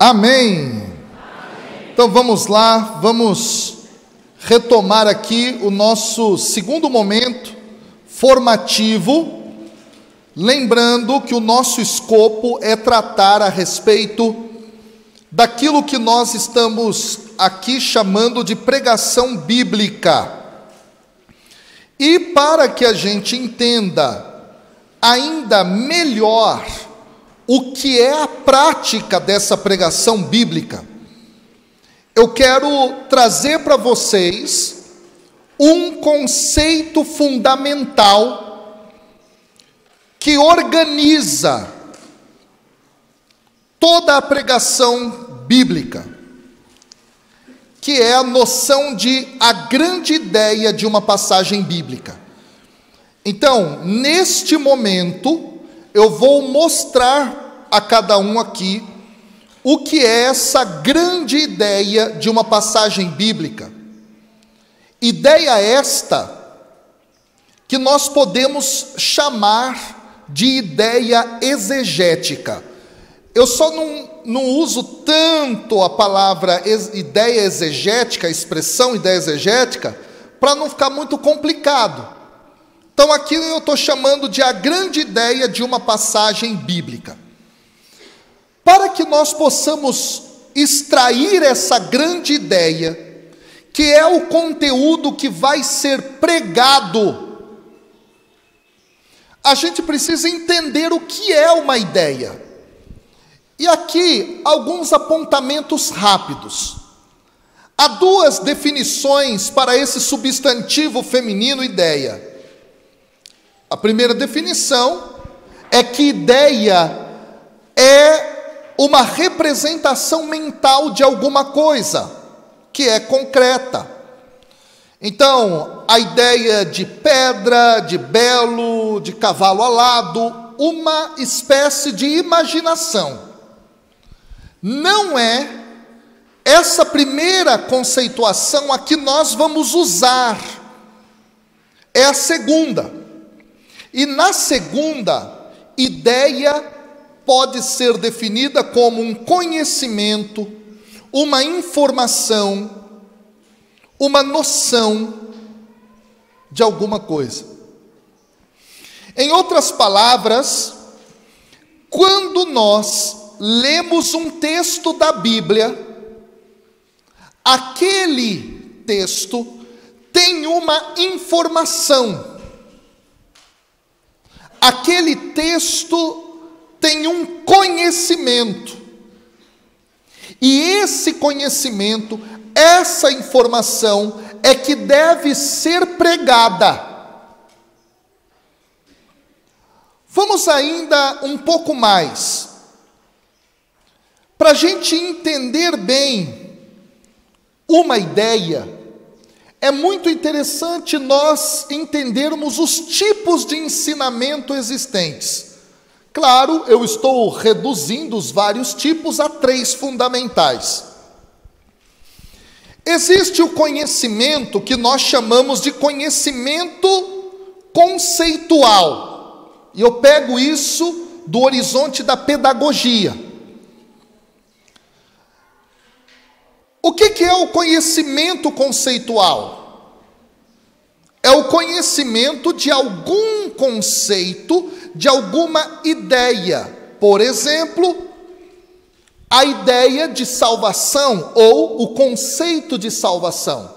Amém. Então vamos lá, vamos retomar aqui o nosso segundo momento formativo, lembrando que o nosso escopo é tratar a respeito daquilo que nós estamos aqui chamando de pregação bíblica. E para que a gente entenda ainda melhor o que é a prática dessa pregação bíblica, eu quero trazer para vocês um conceito fundamental que organiza toda a pregação bíblica, que é a noção de a grande ideia de uma passagem bíblica. Então, neste momento, eu vou mostrar a cada um aqui o que é essa grande ideia de uma passagem bíblica. Ideia esta que nós podemos chamar de ideia exegética. Eu só não uso tanto a palavra ideia exegética, a expressão ideia exegética, para não ficar muito complicado. Então aqui eu estou chamando de a grande ideia de uma passagem bíblica. Para que nós possamos extrair essa grande ideia, que é o conteúdo que vai ser pregado, a gente precisa entender o que é uma ideia. E aqui, alguns apontamentos rápidos. Há duas definições para esse substantivo feminino ideia. A primeira definição é que ideia é uma representação mental de alguma coisa, que é concreta. Então, a ideia de pedra, de belo, de cavalo alado, uma espécie de imaginação. Não é essa primeira conceituação a que nós vamos usar, é a segunda. E na segunda, ideia pode ser definida como um conhecimento, uma informação, uma noção de alguma coisa. Em outras palavras, quando nós lemos um texto da Bíblia, aquele texto tem uma informação. Aquele texto tem um conhecimento. E esse conhecimento, essa informação é que deve ser pregada. Vamos ainda um pouco mais. Para a gente entender bem uma ideia, é muito interessante nós entendermos os tipos de ensinamento existentes. Claro, eu estou reduzindo os vários tipos a 3 fundamentais. Existe o conhecimento que nós chamamos de conhecimento conceitual. E eu pego isso do horizonte da pedagogia. O que é o conhecimento conceitual? É o conhecimento de algum conceito, de alguma ideia. Por exemplo, a ideia de salvação ou o conceito de salvação.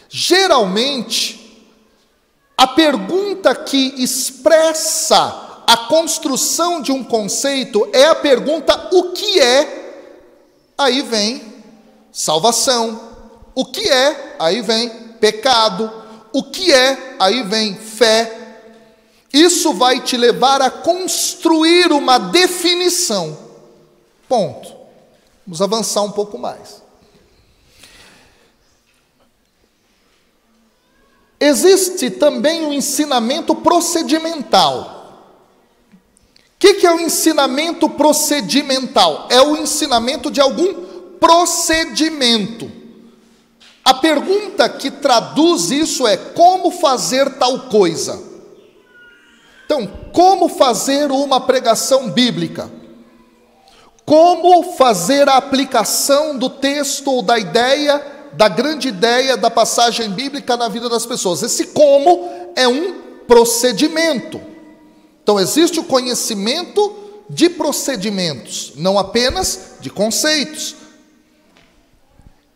Geralmente, a pergunta que expressa a construção de um conceito é a pergunta: o que é? Aí vem salvação. O que é? Aí vem pecado. O que é? Aí vem fé. Isso vai te levar a construir uma definição. Ponto. Vamos avançar um pouco mais. Existe também o ensinamento procedimental. O que é o ensinamento procedimental? É o ensinamento de algum procedimento. A pergunta que traduz isso é: como fazer tal coisa? Então, como fazer uma pregação bíblica? como fazer a aplicação do texto ou da ideia, da grande ideia da passagem bíblica na vida das pessoas. Esse como é um procedimento. Então existe o conhecimento de procedimentos, não apenas de conceitos.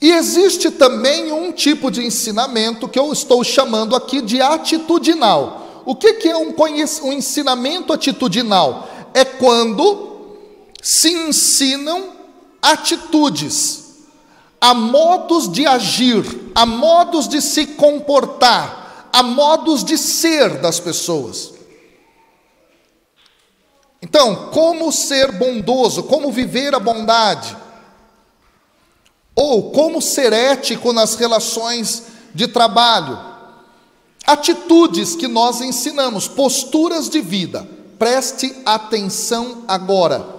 E existe também um tipo de ensinamento que eu estou chamando aqui de atitudinal. O que é um ensinamento atitudinal? É quando se ensinam atitudes, a modos de agir, a modos de se comportar, a modos de ser das pessoas. Então, como ser bondoso, como viver a bondade, ou como ser ético nas relações de trabalho. Atitudes que nós ensinamos, posturas de vida. Preste atenção agora.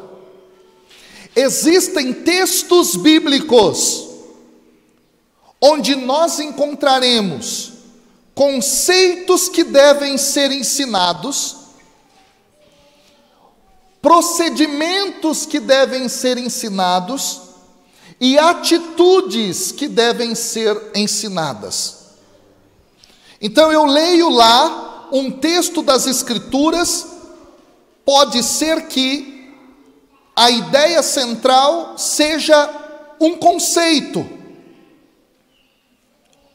Existem textos bíblicos onde nós encontraremos conceitos que devem ser ensinados, procedimentos que devem ser ensinados e atitudes que devem ser ensinadas. Então eu leio lá um texto das Escrituras, pode ser que a ideia central seja um conceito,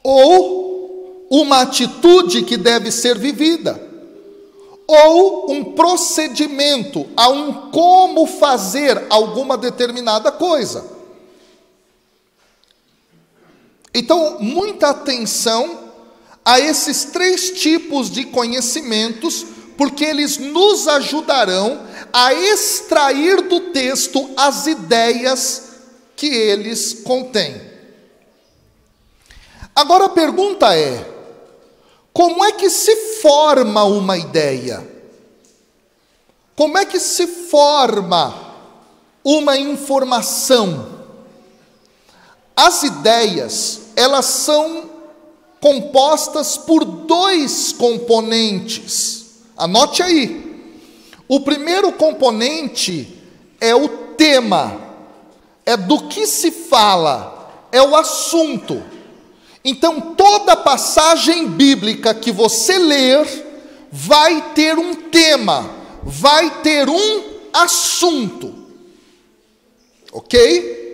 ou uma atitude que deve ser vivida, ou um procedimento, a um como fazer alguma determinada coisa. Então, muita atenção a esses três tipos de conhecimentos, porque eles nos ajudarão a extrair do texto as ideias que eles contêm. Agora a pergunta é: como é que se forma uma ideia? Como é que se forma uma informação? As ideias, elas são compostas por dois componentes. Anote aí. O primeiro componente é o tema, é do que se fala, é o assunto. Então, toda passagem bíblica que você ler vai ter um tema, vai ter um assunto. Ok?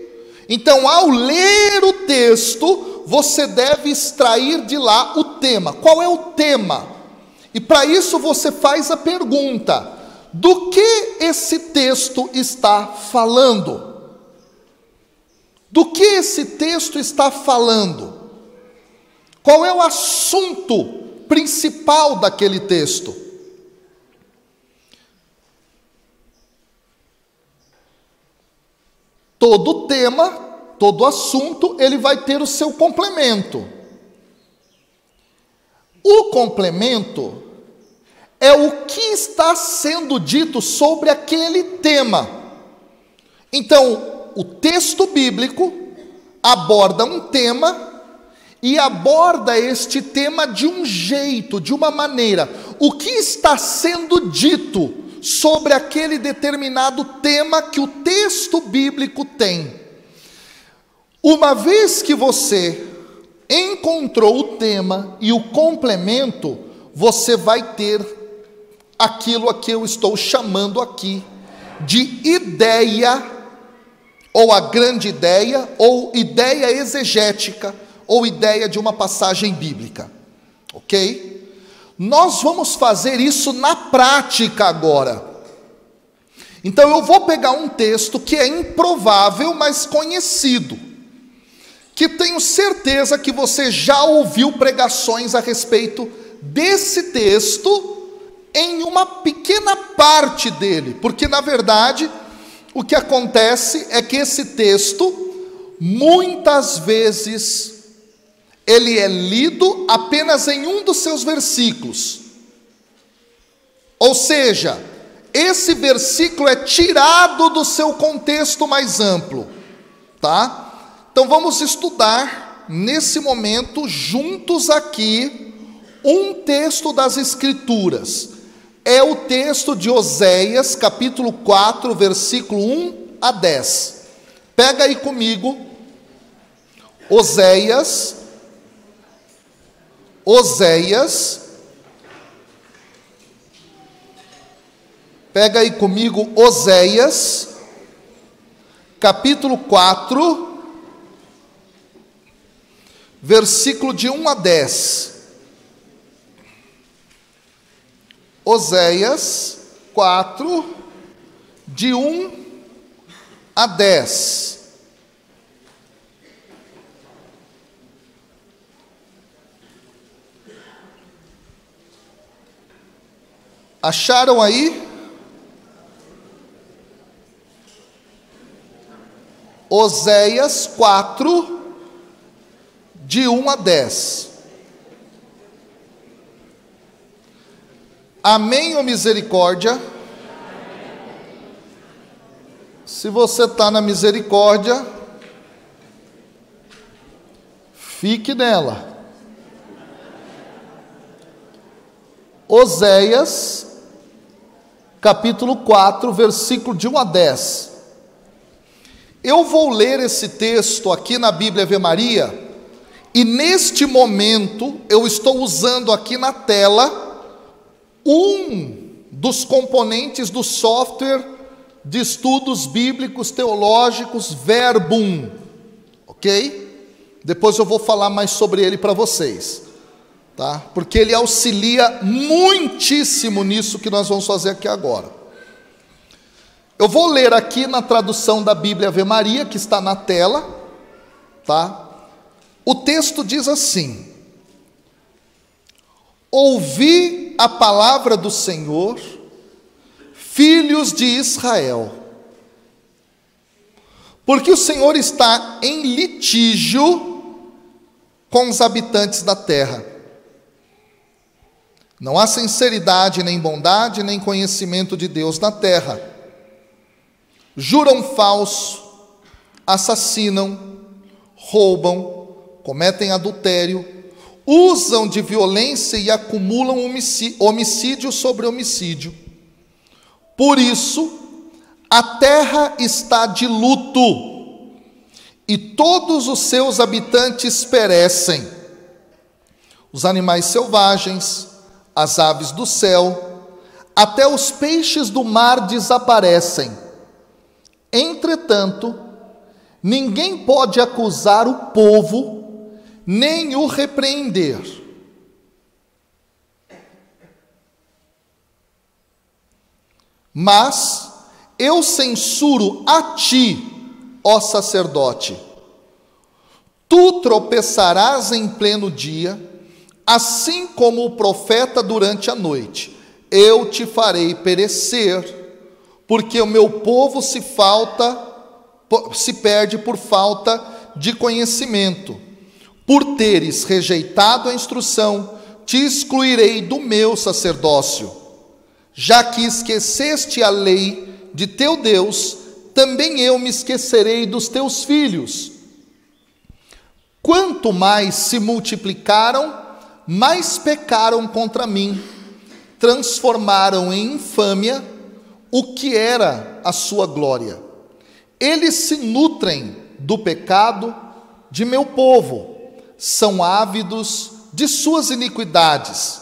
Então, ao ler o texto, você deve extrair de lá o tema. Qual é o tema? E para isso você faz a pergunta: do que esse texto está falando? Do que esse texto está falando? Qual é o assunto principal daquele texto? Todo tema, todo assunto, ele vai ter o seu complemento. O complemento é o que está sendo dito sobre aquele tema. Então, o texto bíblico aborda um tema e aborda este tema de um jeito, de uma maneira. O que está sendo dito sobre aquele determinado tema que o texto bíblico tem? Uma vez que você encontrou o tema e o complemento, você vai ter aquilo a que eu estou chamando aqui de ideia, ou a grande ideia, ou ideia exegética, ou ideia de uma passagem bíblica, ok? Nós vamos fazer isso na prática agora. Então eu vou pegar um texto que é improvável, mas conhecido, que tenho certeza que você já ouviu pregações a respeito desse texto, em uma pequena parte dele, porque na verdade o que acontece é que esse texto, muitas vezes, ele é lido apenas em um dos seus versículos. Ou seja, esse versículo é tirado do seu contexto mais amplo, tá? Então vamos estudar nesse momento juntos aqui um texto das Escrituras. É o texto de Oséias, capítulo 4, versículo 1 a 10. Pega aí comigo, Oséias, pega aí comigo Oséias, capítulo 4, versículo de 1 a 10. Oséias 4, de 1 a 10. Acharam aí? Oséias 4, de 1 a 10. Amém ou misericórdia? Se você está na misericórdia, fique nela. Oséias, capítulo 4, versículo de 1 a 10. Eu vou ler esse texto aqui na Bíblia Ave Maria, e neste momento eu estou usando aqui na tela um dos componentes do software de estudos bíblicos teológicos Verbum, ok? Depois eu vou falar mais sobre ele para vocês, tá? Porque ele auxilia muitíssimo nisso que nós vamos fazer aqui agora. Eu vou ler aqui na tradução da Bíblia Ave Maria, que está na tela, tá? O texto diz assim: ouvi a palavra do Senhor, filhos de Israel, porque o Senhor está em litígio com os habitantes da terra. Não há sinceridade, nem bondade, nem conhecimento de Deus na terra. Juram falso, assassinam, roubam, cometem adultério, usam de violência e acumulam homicídio sobre homicídio. Por isso, a terra está de luto, e todos os seus habitantes perecem. Os animais selvagens, as aves do céu, até os peixes do mar desaparecem. Entretanto, ninguém pode acusar o povo, nem o repreender. Mas eu censuro a ti, ó sacerdote. Tu tropeçarás em pleno dia, assim como o profeta durante a noite. Eu te farei perecer, porque o meu povo se perde por falta de conhecimento. Por teres rejeitado a instrução, te excluirei do meu sacerdócio. Já que esqueceste a lei de teu Deus, também eu me esquecerei dos teus filhos. Quanto mais se multiplicaram, mais pecaram contra mim. Transformaram em infâmia o que era a sua glória. Eles se nutrem do pecado de meu povo, são ávidos de suas iniquidades.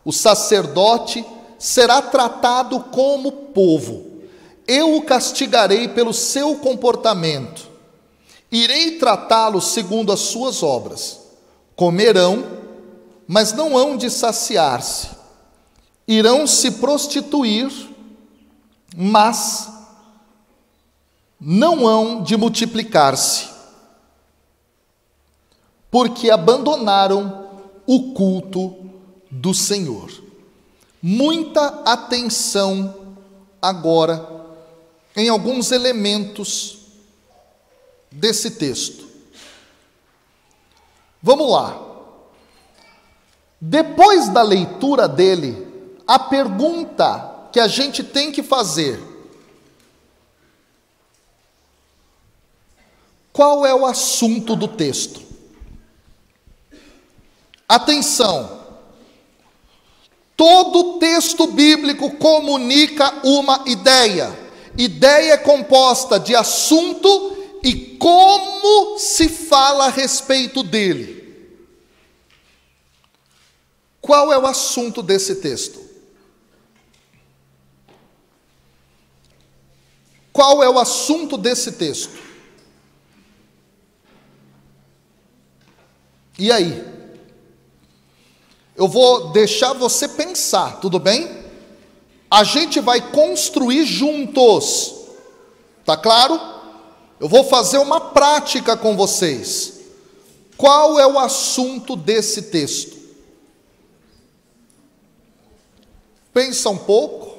O sacerdote será tratado como povo. Eu o castigarei pelo seu comportamento. Irei tratá-lo segundo as suas obras. Comerão, mas não hão de saciar-se. Irão se prostituir, mas não hão de multiplicar-se, porque abandonaram o culto do Senhor. Muita atenção agora em alguns elementos desse texto. Vamos lá. Depois da leitura dele, a pergunta que a gente tem que fazer: qual é o assunto do texto? Atenção, todo texto bíblico comunica uma ideia. Ideia é composta de assunto e como se fala a respeito dele. Qual é o assunto desse texto? Qual é o assunto desse texto? E aí? Eu vou deixar você pensar, tudo bem? A gente vai construir juntos, tá claro? Eu vou fazer uma prática com vocês. Qual é o assunto desse texto? Pensa um pouco.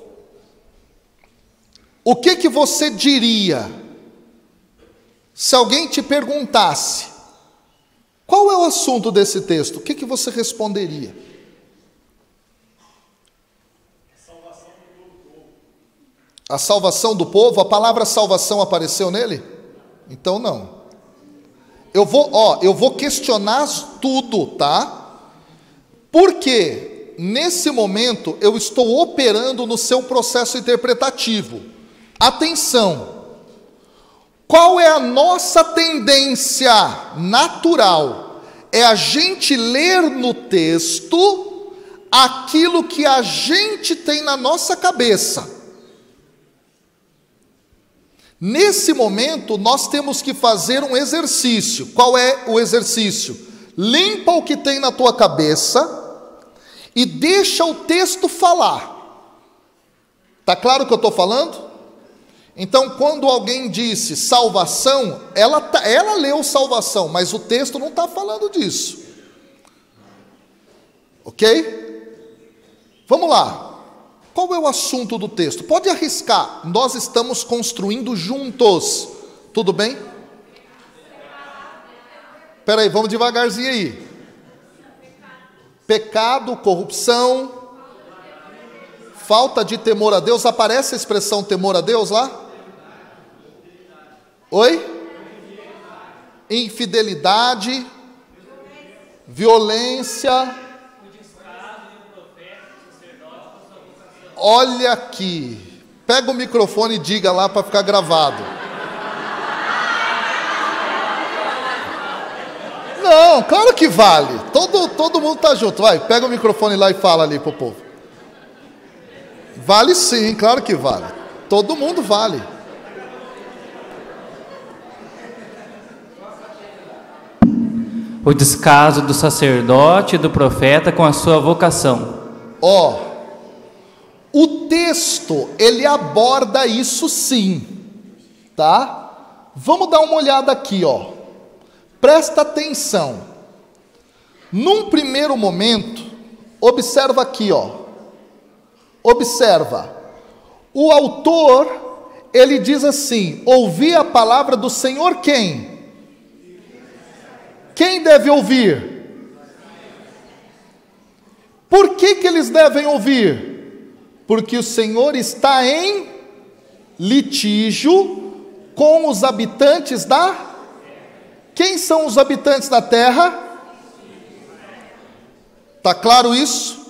O que você diria se alguém te perguntasse qual é o assunto desse texto? O que você responderia? A salvação do povo? A palavra salvação apareceu nele? Então não. Eu vou questionar tudo, tá? Porque nesse momento eu estou operando no seu processo interpretativo. Atenção. Qual é a nossa tendência natural? É a gente ler no texto aquilo que a gente tem na nossa cabeça. Nesse momento, nós temos que fazer um exercício. Qual é o exercício? Limpa o que tem na tua cabeça e deixa o texto falar. Tá claro o que eu estou falando? Então, quando alguém disse salvação, ela leu salvação, mas o texto não está falando disso. Ok? Vamos lá. Qual é o assunto do texto? Pode arriscar, nós estamos construindo juntos. Tudo bem? Espera aí, vamos devagarzinho aí. Pecado, corrupção, falta de temor a Deus. Aparece a expressão temor a Deus lá? Oi? Infidelidade, violência. Olha aqui, pega o microfone e diga lá para ficar gravado. Não, claro que vale. Todo mundo tá junto. Vai, pega o microfone lá e fala ali pro povo. Vale sim, claro que vale. Todo mundo vale. O descaso do sacerdote e do profeta com a sua vocação. O texto, ele aborda isso sim, tá? Vamos dar uma olhada aqui, Presta atenção. Num primeiro momento, observa aqui, Observa. O autor, ele diz assim: ouvi a palavra do Senhor quem? Quem deve ouvir? Por que eles devem ouvir? Porque o Senhor está em litígio com os habitantes da... Quem são os habitantes da terra? Está claro isso?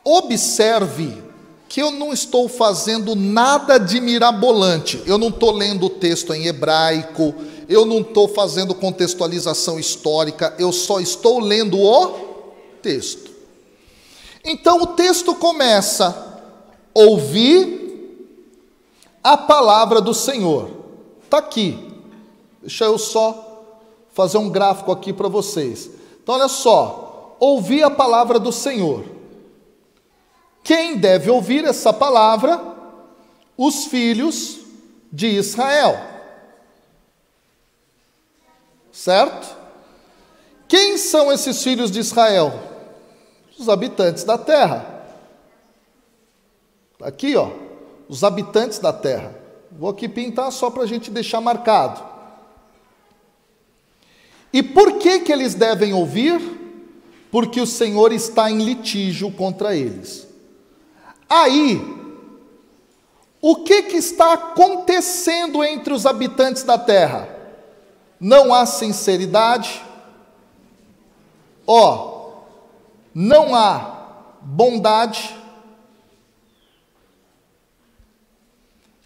Observe que eu não estou fazendo nada de mirabolante. Eu não estou lendo o texto em hebraico, eu não estou fazendo contextualização histórica, eu só estou lendo o texto. Então o texto começa: ouvir a palavra do Senhor. Está aqui. Deixa eu só fazer um gráfico aqui para vocês. Então olha só, ouvir a palavra do Senhor. Quem deve ouvir essa palavra? Os filhos de Israel. Certo? Quem são esses filhos de Israel? Os habitantes da terra. Aqui, os habitantes da terra. Vou aqui pintar só para a gente deixar marcado. E por que eles devem ouvir? Porque o Senhor está em litígio contra eles. Aí, o que está acontecendo entre os habitantes da terra? Não há sinceridade, não há bondade,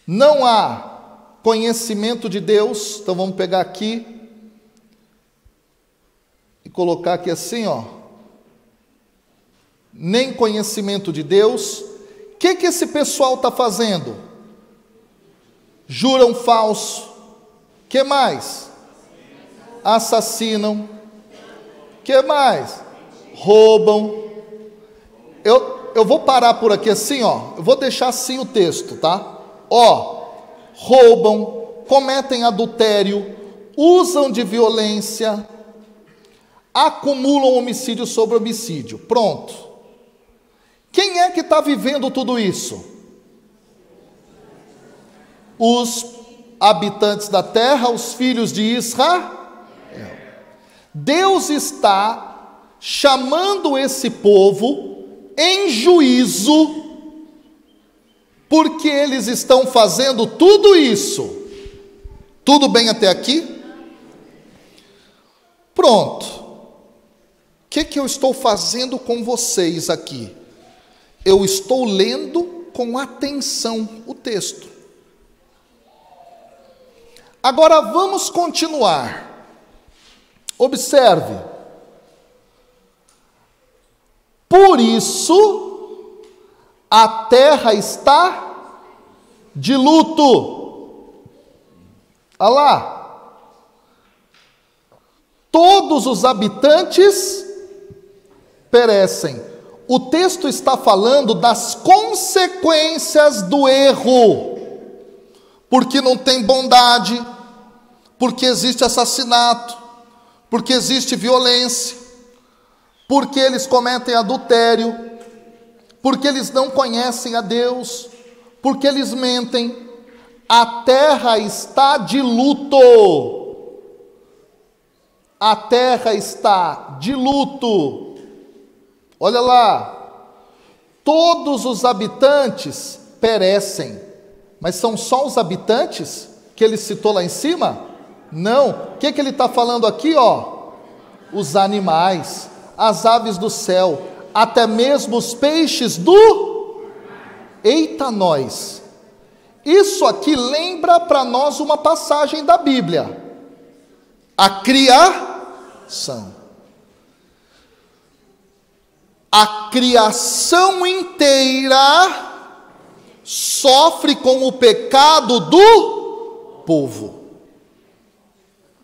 Não há conhecimento de Deus. Então vamos pegar aqui e colocar aqui assim, ó. Nem conhecimento de Deus. O que esse pessoal está fazendo? Juram falso. O que mais? Assassinam. O que mais? Roubam. Eu vou parar por aqui assim, ó. Eu vou deixar assim o texto, tá? Ó, roubam, cometem adultério, usam de violência, acumulam homicídio sobre homicídio. Pronto. Quem é que está vivendo tudo isso? Os habitantes da terra, os filhos de Israel. Deus está chamando esse povo em juízo, porque eles estão fazendo tudo isso. Tudo bem até aqui? Pronto. O que eu estou fazendo com vocês aqui? Eu estou lendo com atenção o texto. Agora vamos continuar. Observe. Por isso, a terra está de luto. Olha lá. Todos os habitantes perecem. O texto está falando das consequências do erro. Porque não tem bondade, porque existe assassinato, porque existe violência, porque eles cometem adultério, porque eles não conhecem a Deus, porque eles mentem. A terra está de luto. A terra está de luto. Olha lá. Todos os habitantes perecem. Mas são só os habitantes que ele citou lá em cima? Não. O que ele está falando aqui, ó? Os animais, as aves do céu, até mesmo os peixes do... Eita nós! Isso aqui lembra para nós uma passagem da Bíblia. A criação. A criação inteira sofre com o pecado do povo.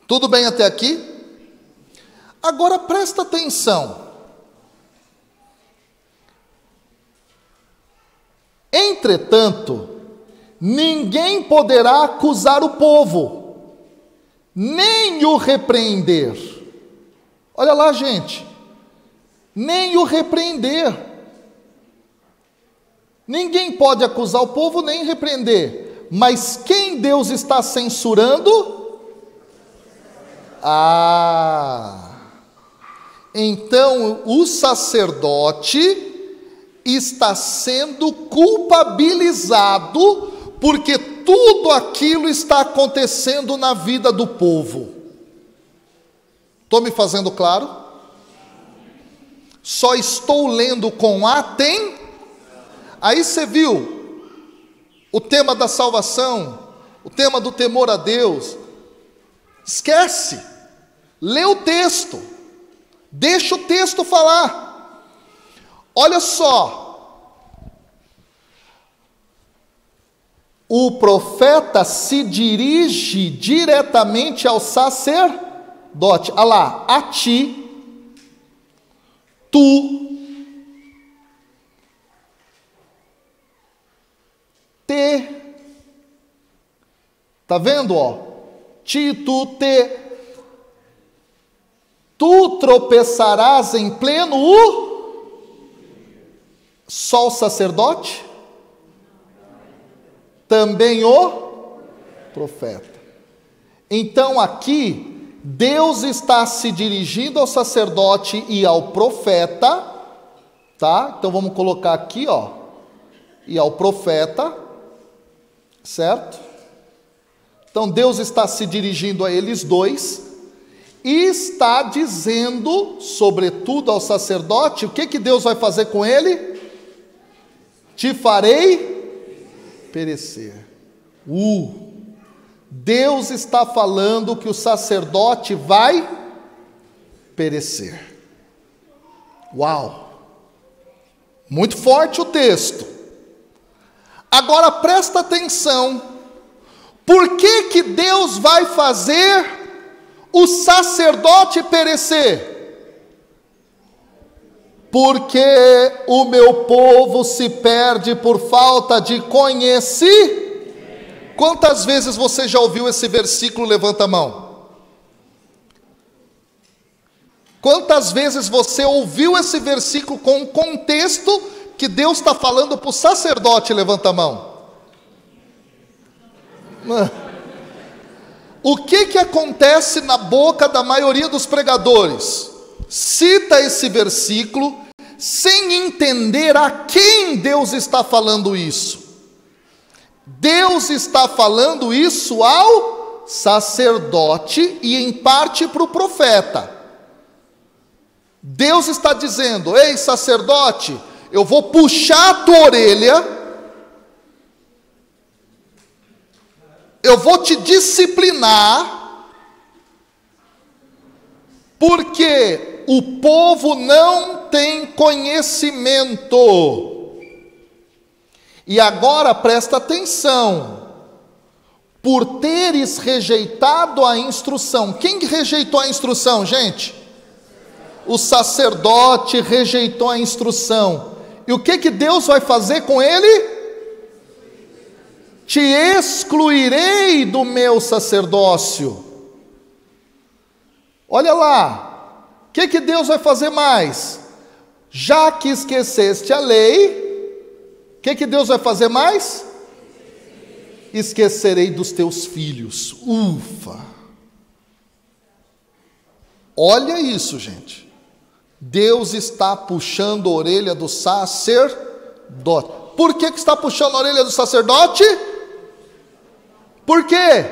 Tudo bem até aqui? Agora presta atenção. Entretanto, ninguém poderá acusar o povo, nem o repreender. Olha lá, gente. Nem o repreender. Ninguém pode acusar o povo nem repreender. Mas quem Deus está censurando? Então o sacerdote está sendo culpabilizado, porque tudo aquilo está acontecendo na vida do povo. Estou me fazendo claro? Só estou lendo com atenção. Aí você viu o tema da salvação, o tema do temor a Deus. Esquece, lê o texto, deixa o texto falar. Olha só, o profeta se dirige diretamente ao sacerdote. Olha lá, a ti, tu, te, tá vendo, ó? Ti, tu, te, tu tropeçarás em pleno só o sacerdote? Também o profeta. Então aqui, Deus está se dirigindo ao sacerdote e ao profeta, tá? Então vamos colocar aqui, ó, e ao profeta, certo? Então Deus está se dirigindo a eles dois e está dizendo, sobretudo ao sacerdote, o que Deus vai fazer com ele? Te farei perecer. Deus está falando que o sacerdote vai perecer. Uau! Muito forte o texto. Agora presta atenção. Por que Deus vai fazer o sacerdote perecer? Porque o meu povo se perde por falta de conhecimento. Quantas vezes você já ouviu esse versículo? Levanta a mão. Quantas vezes você ouviu esse versículo com o contexto que Deus está falando para o sacerdote? Levanta a mão. O que acontece na boca da maioria dos pregadores? Cita esse versículo sem entender a quem Deus está falando isso. Deus está falando isso ao sacerdote e em parte para o profeta. Deus está dizendo: ei, sacerdote, eu vou puxar a tua orelha, eu vou te disciplinar, porque o povo não tem conhecimento. E agora presta atenção, por teres rejeitado a instrução. Quem rejeitou a instrução, gente? O sacerdote rejeitou a instrução. E o que Deus vai fazer com ele? Te excluirei do meu sacerdócio. Olha lá, o que Deus vai fazer mais? Já que esqueceste a lei, o que Deus vai fazer mais? Esquecerei dos teus filhos. Ufa! Olha isso, gente. Deus está puxando a orelha do sacerdote. Por que está puxando a orelha do sacerdote? Por quê?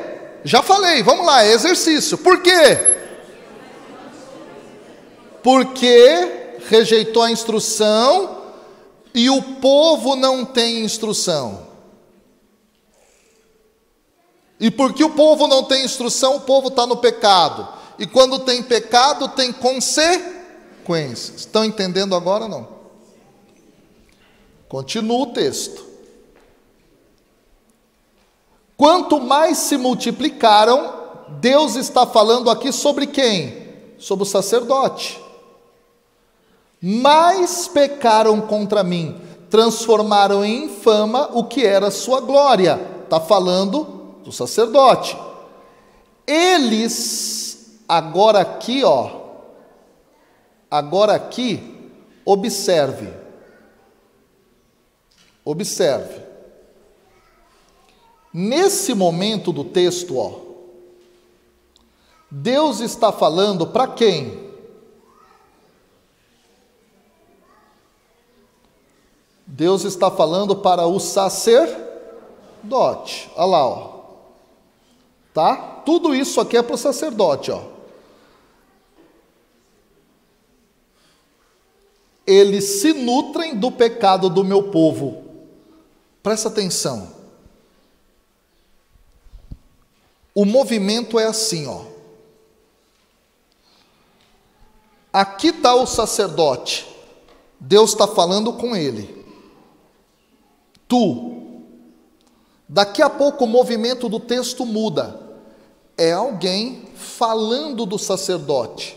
Já falei, vamos lá, é exercício. Por quê? Porque rejeitou a instrução e o povo não tem instrução. E porque o povo não tem instrução, o povo está no pecado. E quando tem pecado, tem consequências. Estão entendendo agora, não? Continua o texto. Quanto mais se multiplicaram, Deus está falando aqui sobre quem? Sobre o sacerdote. Mais pecaram contra mim, transformaram em infama o que era sua glória. Está falando do sacerdote. Eles, agora aqui, observe. Nesse momento do texto, Deus está falando para quem? Deus está falando para o sacerdote. Olha lá, tá? Tudo isso aqui é para o sacerdote, Eles se nutrem do pecado do meu povo. Presta atenção. O movimento é assim, Aqui está o sacerdote. Deus está falando com ele. Daqui a pouco o movimento do texto muda. É alguém falando do sacerdote.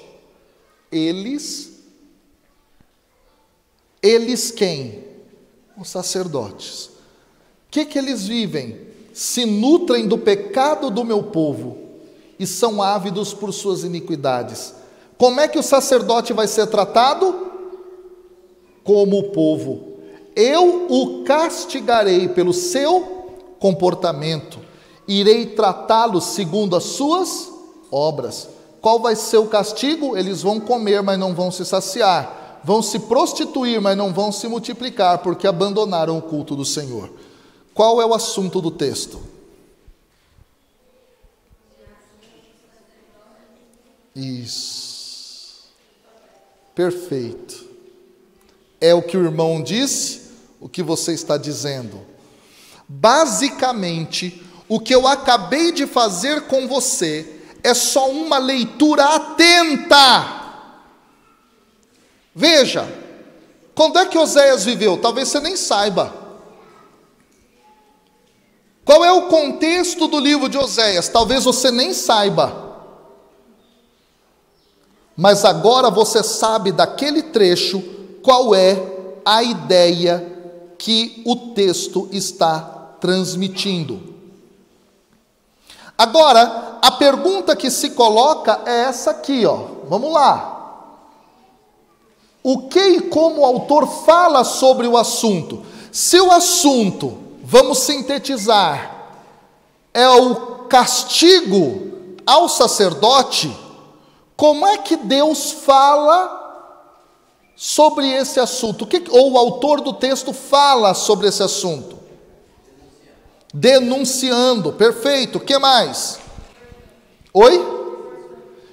Eles quem? Os sacerdotes. O que eles vivem? Se nutrem do pecado do meu povo e são ávidos por suas iniquidades. Como é que o sacerdote vai ser tratado? Como o povo. Eu o castigarei pelo seu comportamento, irei tratá-lo segundo as suas obras. Qual vai ser o castigo? Eles vão comer, mas não vão se saciar, vão se prostituir, mas não vão se multiplicar, porque abandonaram o culto do Senhor. Qual é o assunto do texto? Isso. Perfeito. É o que o irmão disse, o que você está dizendo. Basicamente, o que eu acabei de fazer com você é só uma leitura atenta. Veja, quando é que Oséias viveu? Talvez você nem saiba. Qual é o contexto do livro de Oséias? Talvez você nem saiba. Mas agora você sabe daquele trecho qual é a ideia que o texto está transmitindo. Agora, a pergunta que se coloca é essa aqui, ó. Vamos lá. O que e como o autor fala sobre o assunto? Se o assunto, vamos sintetizar, é o castigo ao sacerdote, como é que Deus fala sobre esse assunto? Ou o autor do texto fala sobre esse assunto? Denunciando, perfeito. O que mais? Oi?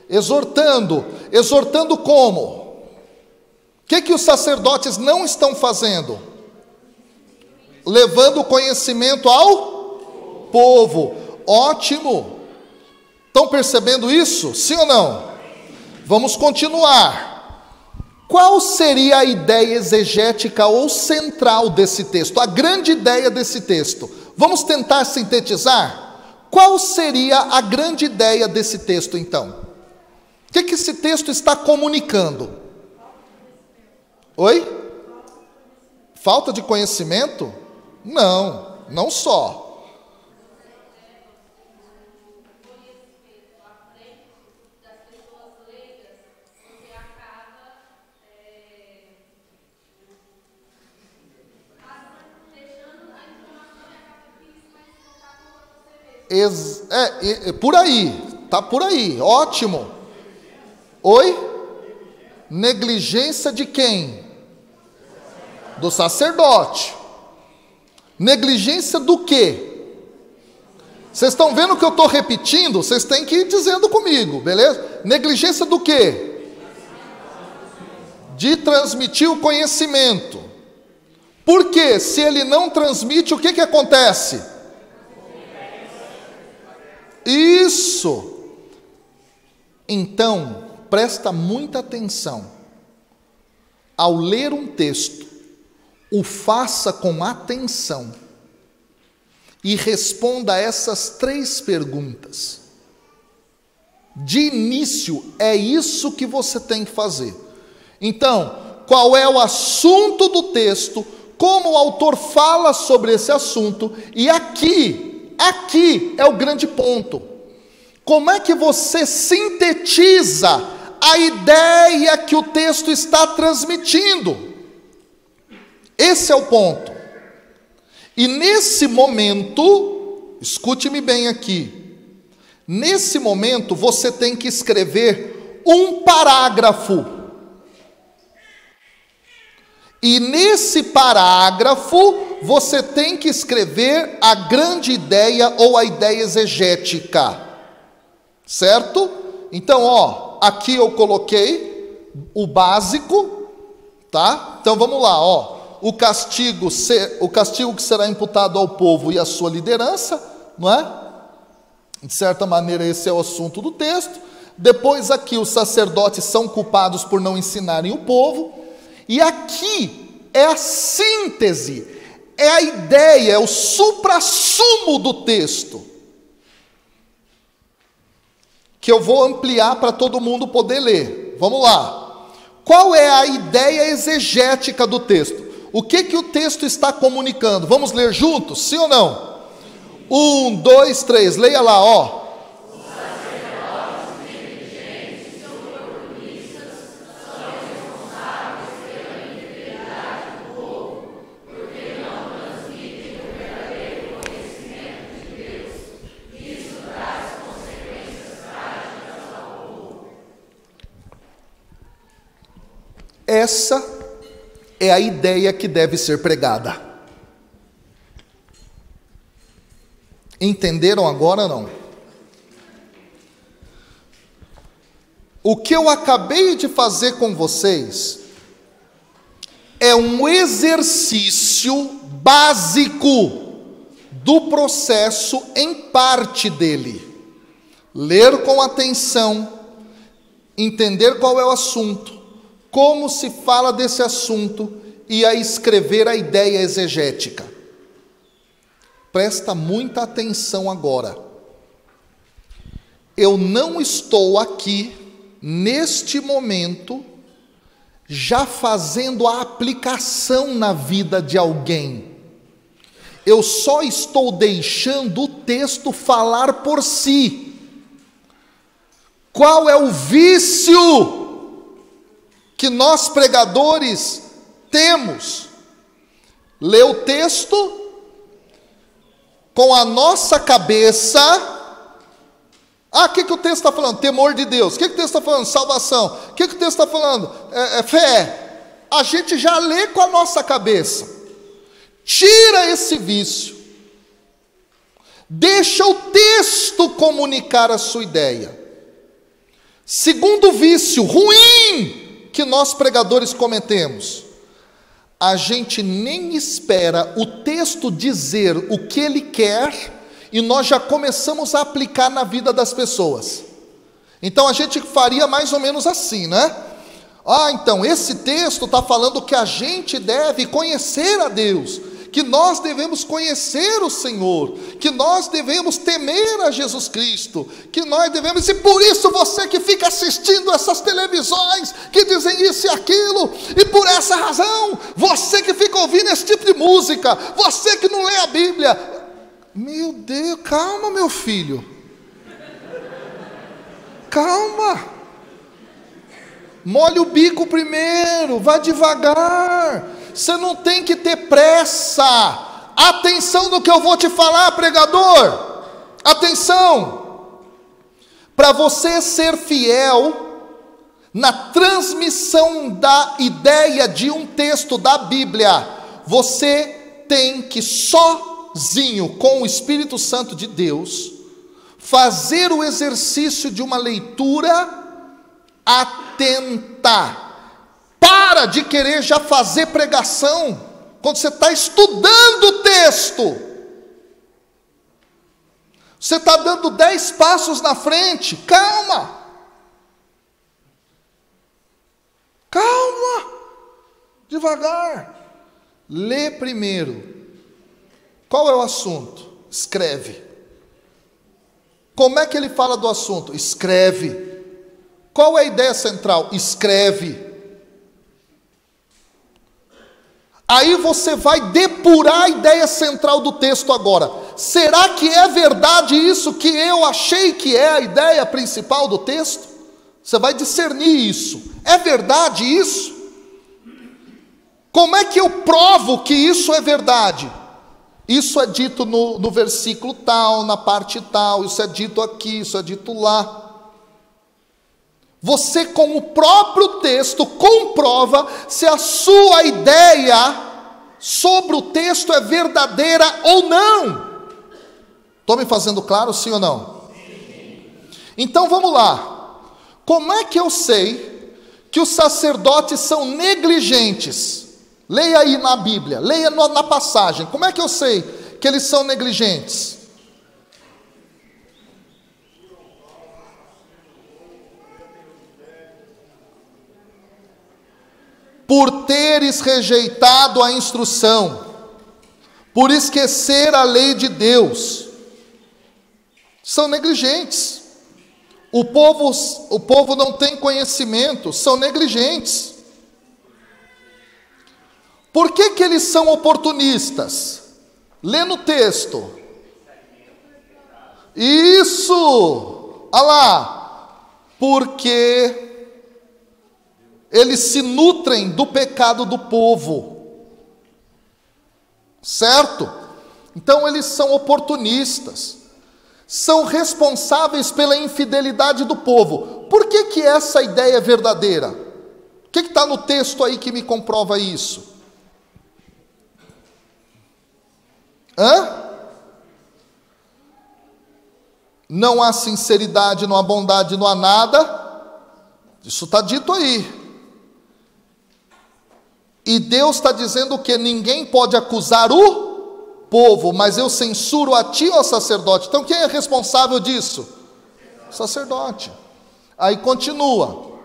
Exortando. Exortando como? O que os sacerdotes não estão fazendo? Levando o conhecimento ao povo. Ótimo. Estão percebendo isso? Sim ou não? Vamos continuar. Qual seria a ideia exegética ou central desse texto? A grande ideia desse texto. Vamos tentar sintetizar? Qual seria a grande ideia desse texto, então? O que esse texto está comunicando? Oi? Falta de conhecimento? Não, não só. Por aí, tá por aí, ótimo. Oi? Negligência de quem? Do sacerdote. Negligência do quê? Vocês estão vendo o que eu estou repetindo? Vocês têm que ir dizendo comigo, beleza? Negligência do quê? De transmitir o conhecimento. Porque se ele não transmite, o que acontece? Isso. Então, presta muita atenção. Ao ler um texto, o faça com atenção e responda a essas 3 perguntas. De início, é isso que você tem que fazer. Então, qual é o assunto do texto, como o autor fala sobre esse assunto, e aqui é o grande ponto. Como é que você sintetiza a ideia que o texto está transmitindo? Esse é o ponto. E nesse momento, escute-me bem aqui, nesse momento você tem que escrever um parágrafo. E nesse parágrafo você tem que escrever a grande ideia ou a ideia exegética. Certo? Então, ó, aqui eu coloquei o básico, tá? Então vamos lá, ó. O castigo que será imputado ao povo e à sua liderança, não é? De certa maneira esse é o assunto do texto. Depois aqui os sacerdotes são culpados por não ensinarem o povo. E aqui é a síntese, é a ideia, é o suprassumo do texto, que eu vou ampliar para todo mundo poder ler. Vamos lá. Qual é a ideia exegética do texto? O que o texto está comunicando? Vamos ler juntos, sim ou não? 1, 2, 3, leia lá, ó. Essa é a ideia que deve ser pregada. Entenderam agora, não? O que eu acabei de fazer com vocês é um exercício básico do processo em parte dele. Ler com atenção, entender qual é o assunto, como se fala desse assunto e a escrever a ideia exegética. Presta muita atenção agora. Eu não estou aqui, neste momento, já fazendo a aplicação na vida de alguém. Eu só estou deixando o texto falar por si. Qual é o vício que nós pregadores temos? Lê o texto com a nossa cabeça. O que o texto está falando? Temor de Deus. O que o texto está falando? Salvação. O que o texto está falando? Fé. A gente já lê com a nossa cabeça. Tira esse vício. Deixa o texto comunicar a sua ideia. Segundo vício ruim que nós pregadores cometemos: a gente nem espera o texto dizer o que ele quer e nós já começamos a aplicar na vida das pessoas. Então a gente faria mais ou menos assim, né? Então esse texto está falando que a gente deve conhecer a Deus, que nós devemos conhecer o Senhor, que nós devemos temer a Jesus Cristo, que nós devemos, e por isso você que fica assistindo essas televisões, que dizem isso e aquilo, e por essa razão, você que fica ouvindo esse tipo de música, você que não lê a Bíblia, meu Deus, calma meu filho, calma, molhe o bico primeiro, vá devagar, você não tem que ter pressa. Atenção no que eu vou te falar, pregador, atenção, para você ser fiel na transmissão da ideia de um texto da Bíblia, você tem que sozinho, com o Espírito Santo de Deus, fazer o exercício de uma leitura atenta. Para de querer já fazer pregação quando você está estudando o texto. Você está dando 10 passos na frente. Calma. Calma. Devagar. Lê primeiro. Qual é o assunto? Escreve. Como é que ele fala do assunto? Escreve. Qual é a ideia central? Escreve. Aí você vai depurar a ideia central do texto agora. Será que é verdade isso que eu achei que é a ideia principal do texto? Você vai discernir isso. É verdade isso? Como é que eu provo que isso é verdade? Isso é dito no versículo tal, na parte tal, isso é dito aqui, isso é dito lá. Você, com o próprio texto, comprova se a sua ideia sobre o texto é verdadeira ou não. Estou me fazendo claro, sim ou não? Sim. Então vamos lá. Como é que eu sei que os sacerdotes são negligentes? Leia aí na Bíblia, leia na passagem. Como é que eu sei que eles são negligentes? Por teres rejeitado a instrução, por esquecer a lei de Deus. São negligentes. O povo não tem conhecimento, são negligentes. Por que eles são oportunistas? Lê no texto. Isso! Olha lá. Porque eles se nutrem do pecado do povo. Certo? Então eles são oportunistas. São responsáveis pela infidelidade do povo. Por que essa ideia é verdadeira? O que está no texto aí que me comprova isso? Não há sinceridade, não há bondade, não há nada. Isso está dito aí. E Deus está dizendo que ninguém pode acusar o povo, mas eu censuro a ti, ó sacerdote. Então quem é responsável disso? Sacerdote. Aí continua.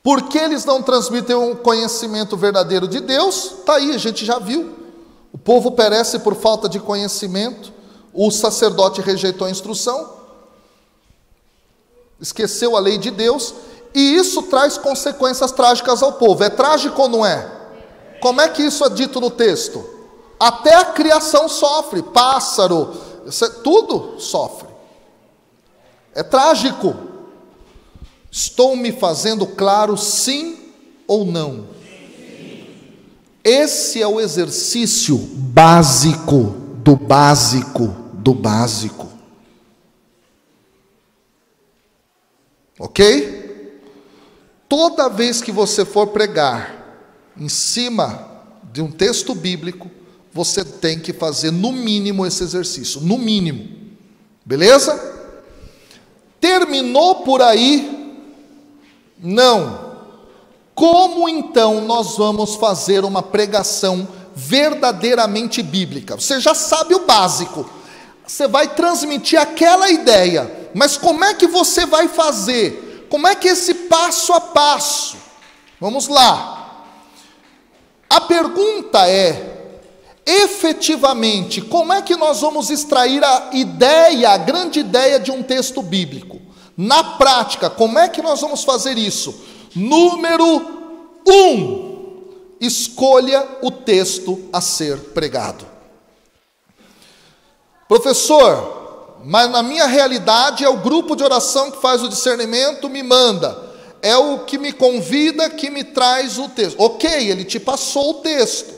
Porque eles não transmitem um conhecimento verdadeiro de Deus, está aí, a gente já viu. O povo perece por falta de conhecimento, o sacerdote rejeitou a instrução, esqueceu a lei de Deus, e isso traz consequências trágicas ao povo. É trágico ou não é? Como é que isso é dito no texto? Até a criação sofre, pássaro, tudo sofre. É trágico. Estou me fazendo claro, sim ou não? Esse é o exercício básico do básico do básico. Ok? Toda vez que você for pregar em cima de um texto bíblico, você tem que fazer no mínimo esse exercício, no mínimo. Beleza? Terminou por aí? Não. Como então nós vamos fazer uma pregação verdadeiramente bíblica? Você já sabe o básico. Você vai transmitir aquela ideia, mas como é que você vai fazer? Como é que esse passo a passo? Vamos lá. A pergunta é, efetivamente, como é que nós vamos extrair a ideia, a grande ideia de um texto bíblico? Na prática, como é que nós vamos fazer isso? Número 1, escolha o texto a ser pregado. Professor, mas na minha realidade é o grupo de oração que faz o discernimento, me manda. É o que me convida, que me traz o texto. Ok, ele te passou o texto.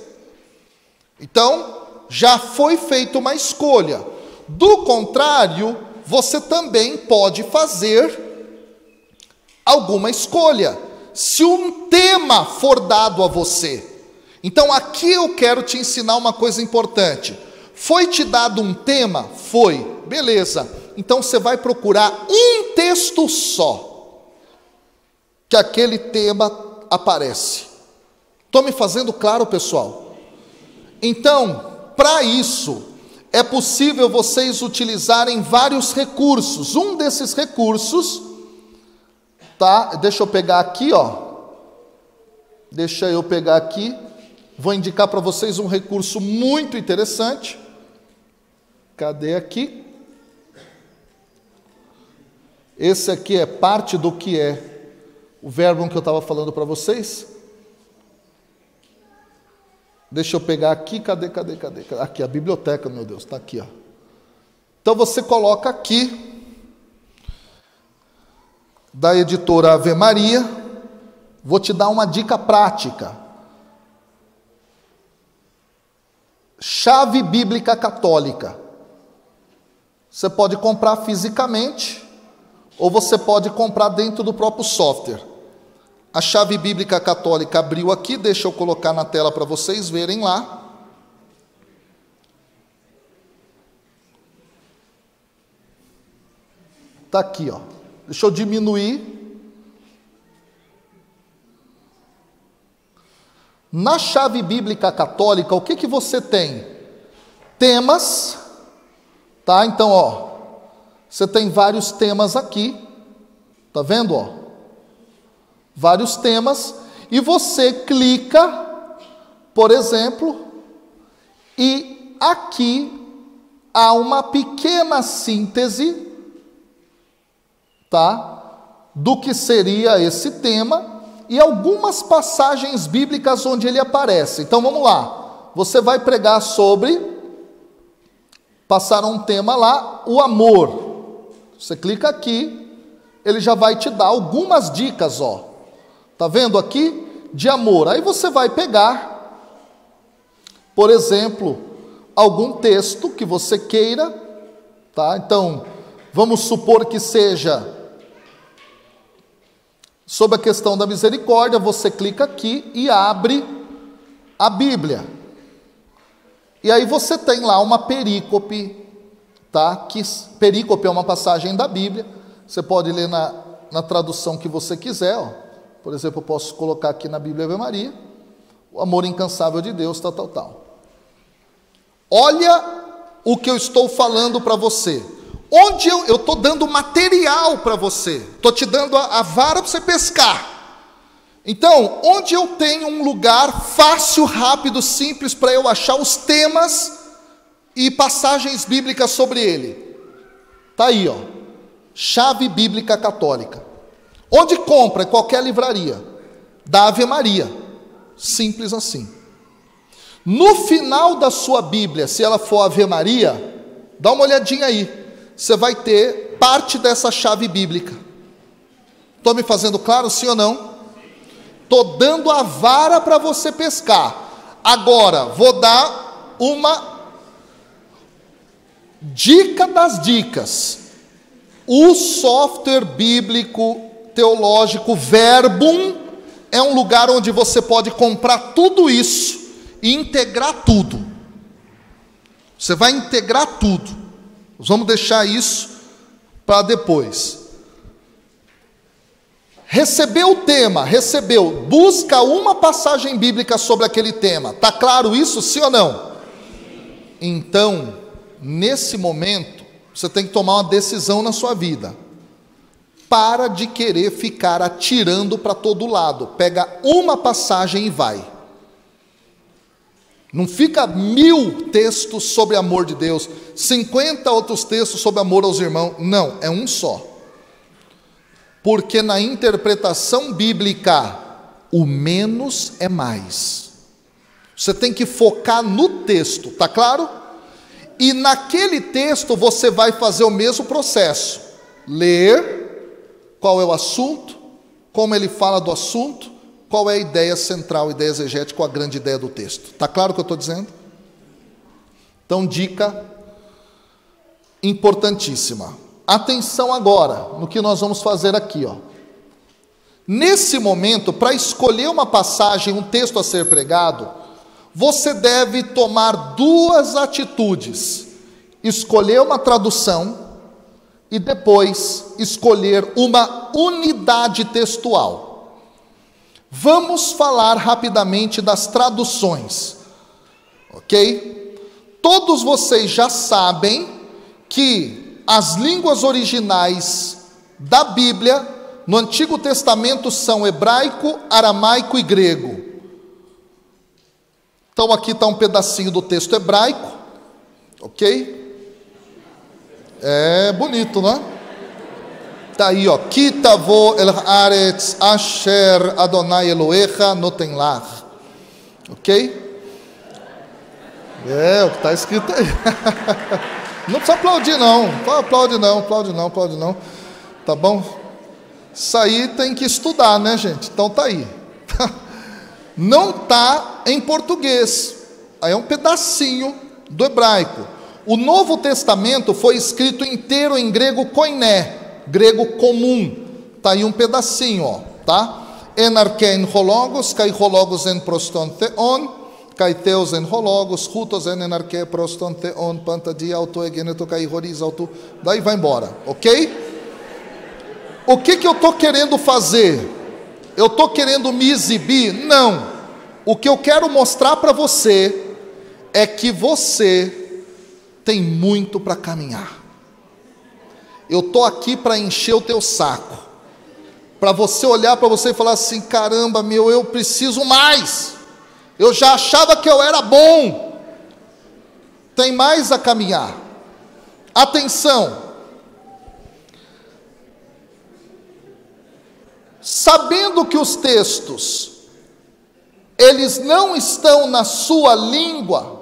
Então, já foi feita uma escolha. Do contrário, você também pode fazer alguma escolha. Se um tema for dado a você. Então, aqui eu quero te ensinar uma coisa importante. Foi te dado um tema? Foi. Beleza. Então você vai procurar um texto só, que aquele tema aparece. Estou me fazendo claro, pessoal? Então, para isso, é possível vocês utilizarem vários recursos. Um desses recursos, tá? Deixa eu pegar aqui, ó. Deixa eu pegar aqui. Vou indicar para vocês um recurso muito interessante. Cadê aqui? Esse aqui é parte do que é o verbo que eu estava falando para vocês. Deixa eu pegar aqui, cadê? Aqui, a biblioteca, meu Deus, está aqui, ó. Então você coloca aqui, da editora Ave Maria, vou te dar uma dica prática. Chave Bíblica Católica. Você pode comprar fisicamente, ou você pode comprar dentro do próprio software. A Chave Bíblica Católica abriu aqui, deixa eu colocar na tela para vocês verem lá. Está aqui, ó. Deixa eu diminuir. Na Chave Bíblica Católica, o que você tem? Temas, tá? Então, ó, você tem vários temas aqui, tá vendo, ó? Vários temas, e você clica, por exemplo, e aqui há uma pequena síntese, tá? Do que seria esse tema, e algumas passagens bíblicas onde ele aparece. Então vamos lá, você vai pregar sobre, passaram um tema lá, o amor. Você clica aqui, ele já vai te dar algumas dicas, ó. Tá vendo aqui? De amor. Aí você vai pegar, por exemplo, algum texto que você queira, tá? Então, vamos supor que seja sobre a questão da misericórdia, você clica aqui e abre a Bíblia. E aí você tem lá uma perícope, tá? Que perícope é uma passagem da Bíblia. Você pode ler na tradução que você quiser, ó. Por exemplo, eu posso colocar aqui na Bíblia Ave Maria, o amor incansável de Deus, tal. Olha o que eu estou falando para você. Onde eu estou dando material para você. Estou te dando a vara para você pescar. Então, onde eu tenho um lugar fácil, rápido, simples para eu achar os temas e passagens bíblicas sobre ele? Está aí, ó. Chave Bíblica Católica. Onde compra? Em qualquer livraria. Da Ave Maria. Simples assim. No final da sua Bíblia, se ela for Ave Maria, dá uma olhadinha aí. Você vai ter parte dessa chave bíblica. Estou me fazendo claro, sim ou não? Estou dando a vara para você pescar. Agora, vou dar uma dica das dicas. O software bíblico teológico Verbum é um lugar onde você pode comprar tudo isso e integrar tudo. Você vai integrar tudo. Nós vamos deixar isso para depois. Recebeu o tema, recebeu. Busca uma passagem bíblica sobre aquele tema. Está claro isso, sim ou não? Então, nesse momento, você tem que tomar uma decisão na sua vida. Para de querer ficar atirando para todo lado. Pega uma passagem e vai. Não fica 1000 textos sobre amor de Deus, 50 outros textos sobre amor aos irmãos. Não, é um só. Porque na interpretação bíblica, o menos é mais. Você tem que focar no texto, tá claro? E naquele texto você vai fazer o mesmo processo. Ler, qual é o assunto, como ele fala do assunto, qual é a ideia central, a ideia exegética, a grande ideia do texto. Está claro o que eu estou dizendo? Então, dica importantíssima. Atenção agora no que nós vamos fazer aqui, ó. Nesse momento, para escolher uma passagem, um texto a ser pregado, você deve tomar duas atitudes. Escolher uma tradução e depois escolher uma unidade textual. Vamos falar rapidamente das traduções, ok? Todos vocês já sabem que as línguas originais da Bíblia no Antigo Testamento são hebraico, aramaico e grego. Então aqui está um pedacinho do texto hebraico, ok? É bonito, não é? Está aí, ó. Ki tavo el haaretz asher Adonai Elohecha noten lach. Ok? É, o que está escrito aí. Não precisa aplaudir, não. Aplaude não. Tá bom? Isso aí tem que estudar, né, gente? Então tá aí. Não está em português. Aí é um pedacinho do hebraico. O Novo Testamento foi escrito inteiro em grego koiné, grego comum. Está aí um pedacinho, ó, tá? Enarken hologos, kai hologos en proston theon, kai theos en hologos, hutos en enarke proston theon, pantadia auto egeneto kai horiz auto. Daí vai embora, ok? O que eu estou querendo fazer? Eu estou querendo me exibir? Não. O que eu quero mostrar para você é que você tem muito para caminhar. Eu estou aqui para encher o teu saco, para você olhar para você e falar assim: caramba, meu, eu preciso mais. Eu já achava que eu era bom. Tem mais a caminhar. Atenção. Sabendo que os textos, eles não estão na sua língua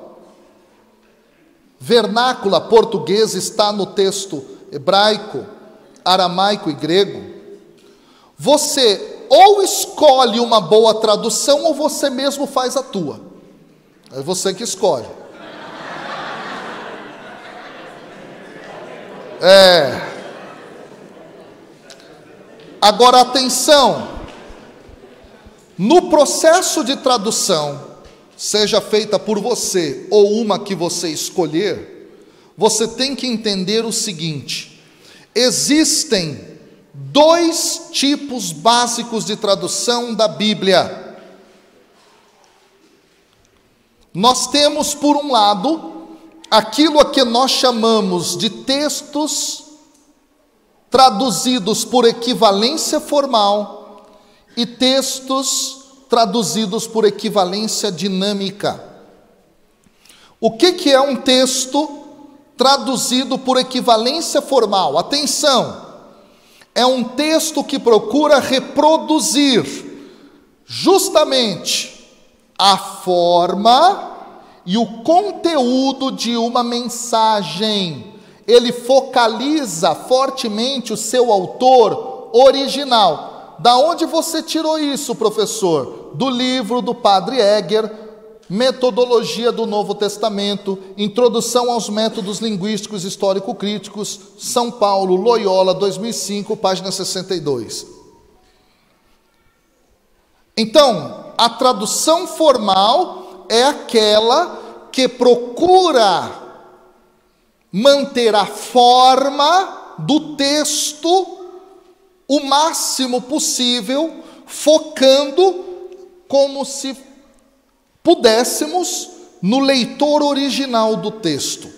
vernácula, português, está no texto hebraico, aramaico e grego, você ou escolhe uma boa tradução ou você mesmo faz a tua. É você que escolhe. Agora atenção, no processo de tradução, seja feita por você ou uma que você escolher, você tem que entender o seguinte: existem 2 tipos básicos de tradução da Bíblia. Nós temos, por um lado, aquilo a que nós chamamos de textos traduzidos por equivalência formal e textos traduzidos por equivalência dinâmica. O que é um texto traduzido por equivalência formal? Atenção, é um texto que procura reproduzir justamente a forma e o conteúdo de uma mensagem. Ele focaliza fortemente o seu autor original. Da onde você tirou isso, professor? Do livro do Padre Egger, Metodologia do Novo Testamento, Introdução aos Métodos Linguísticos Histórico-Críticos, São Paulo, Loyola, 2005, página 62. Então, a tradução formal é aquela que procura manter a forma do texto o máximo possível, focando como se pudéssemos no leitor original do texto.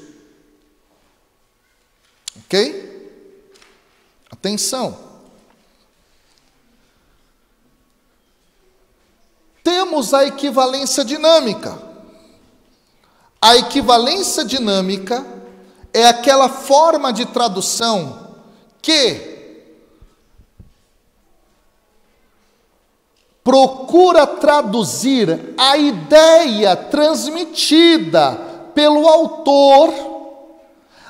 Ok? Atenção. Temos a equivalência dinâmica. A equivalência dinâmica é aquela forma de tradução que procura traduzir a ideia transmitida pelo autor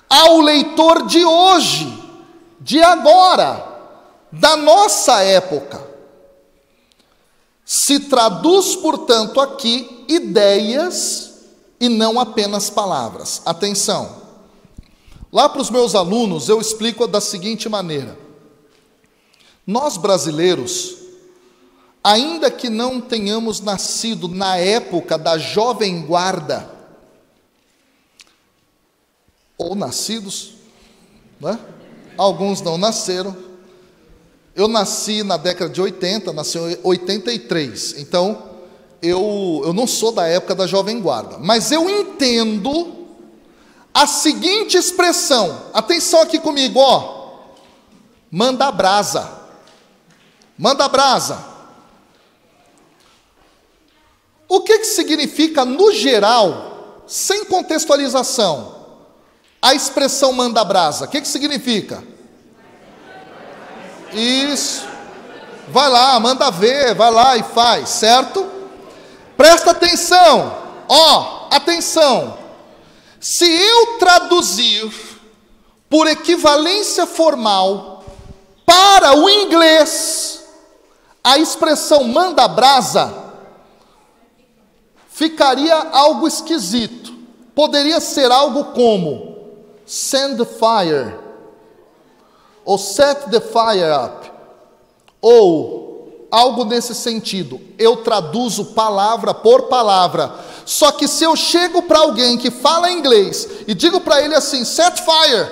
ao leitor de hoje, de agora, da nossa época. Se traduz, portanto, aqui ideias e não apenas palavras. Atenção, lá para os meus alunos eu explico da seguinte maneira: nós brasileiros, ainda que não tenhamos nascido na época da Jovem Guarda, ou nascidos, né? Alguns não nasceram. Eu nasci na década de 80, nasci em 83, então eu não sou da época da Jovem Guarda, mas eu entendo a seguinte expressão, atenção aqui comigo, ó, manda brasa, manda brasa. O que significa, no geral, sem contextualização, a expressão manda brasa? O que significa? Isso. Vai lá, manda ver, vai lá e faz, certo? Presta atenção, ó, atenção. Se eu traduzir por equivalência formal para o inglês a expressão manda brasa, ficaria algo esquisito. Poderia ser algo como send the fire, ou set the fire up, ou algo nesse sentido. Eu traduzo palavra por palavra. Só que se eu chego para alguém que fala inglês e digo para ele assim, set fire,